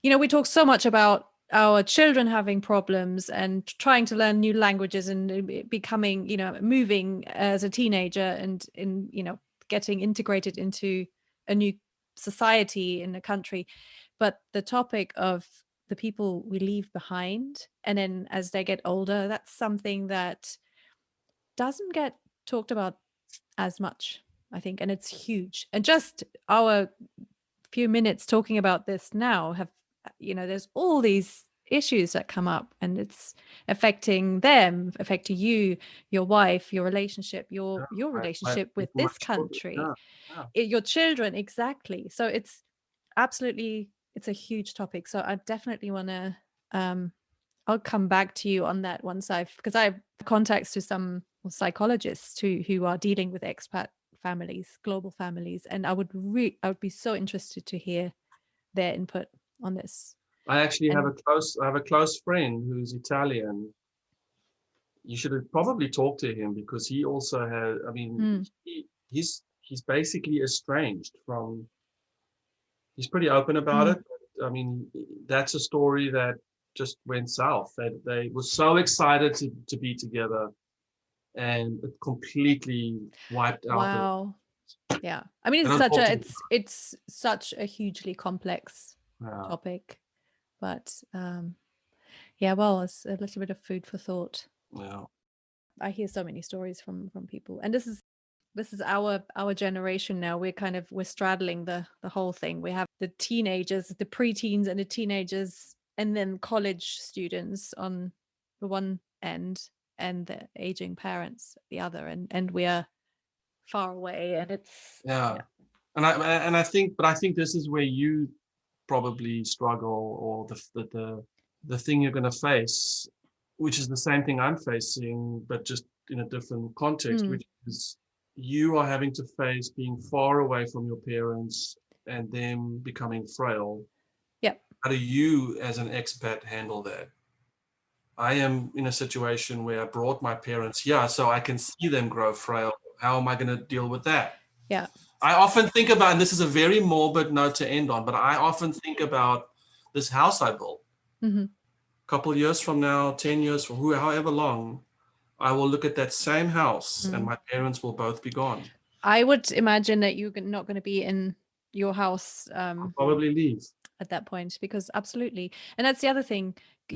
we talk so much about our children having problems and trying to learn new languages and becoming, moving as a teenager and getting integrated into a new society in a country. But the topic of the people we leave behind, and then as they get older, that's something that doesn't get talked about as much, I think, and it's huge. And just our few minutes talking about this now have, there's all these issues that come up, and it's affecting them, affecting you, your wife, your relationship, your relationship with this country, your children, exactly. So it's a huge topic. So I definitely want to I'll come back to you on that once because I have contacts to some psychologists who are dealing with expat families, global families, and I would be so interested to hear their input on this. I actually have a close friend who's Italian. You should have probably talked to him, because he also has, he's basically estranged from, he's pretty open about it. But, that's a story that just went south. They were so excited to be together, and it completely wiped out. Wow. Yeah. I mean, They don't talk to me. it's such a hugely complex Yeah. topic, but yeah, well, it's a little bit of food for thought. Yeah. I hear so many stories from people, and this is our generation now. We're straddling the whole thing. We have the teenagers, the preteens, and the teenagers, and then college students on the one end, and the aging parents at the other, and we are far away, and it's Yeah. And I think this is where you probably struggle, or the thing you're going to face, which is the same thing I'm facing, but just in a different context, which is you are having to face being far away from your parents and them becoming frail. Yep. How do you, as an expat, handle that? I am in a situation where I brought my parents here so I can see them grow frail. How am I going to deal with that? Yeah. I often think about, and this is a very morbid note to end on, but I often think about this house I built. Mm-hmm. A couple of years from now, 10 years from however long, I will look at that same house and my parents will both be gone. I would imagine that you're not going to be in your house I'll probably leave at that point, because absolutely. And that's the other thing.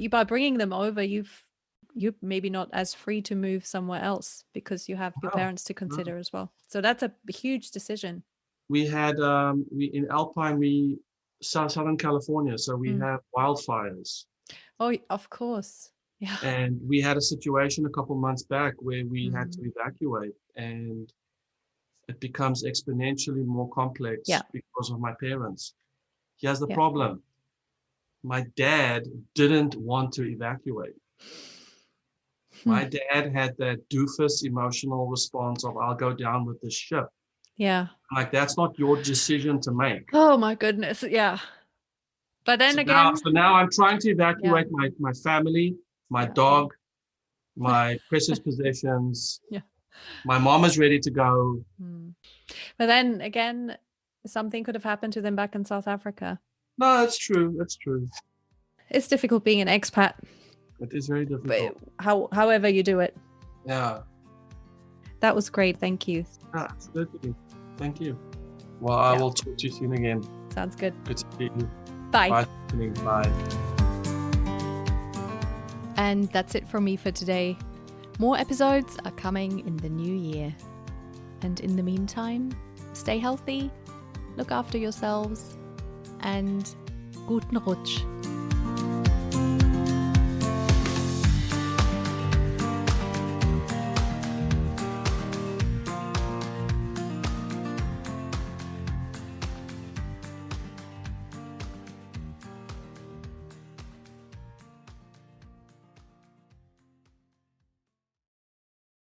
By bringing them over, you're maybe not as free to move somewhere else because you have your parents to consider as well. So that's a huge decision. We had in Alpine, Southern California, so we have wildfires. Oh, of course. Yeah. And we had a situation a couple months back where we had to evacuate, and it becomes exponentially more complex because of my parents. Here's the problem. My dad didn't want to evacuate. My dad had that doofus emotional response of, I'll go down with the ship. Yeah. Like, that's not your decision to make. Oh my goodness. Yeah. But then So now I'm trying to evacuate my family, my dog, my precious possessions. Yeah. My mom is ready to go. But then again, something could have happened to them back in South Africa. No, it's true. It's true. It's difficult being an expat. It is very difficult. But however you do it. Yeah. That was great. Thank you. Absolutely. Thank you. Well, I will talk to you soon again. Sounds good. Good to meet you. Bye. Bye. Bye. And that's it from me for today. More episodes are coming in the new year. And in the meantime, stay healthy, look after yourselves, and guten Rutsch.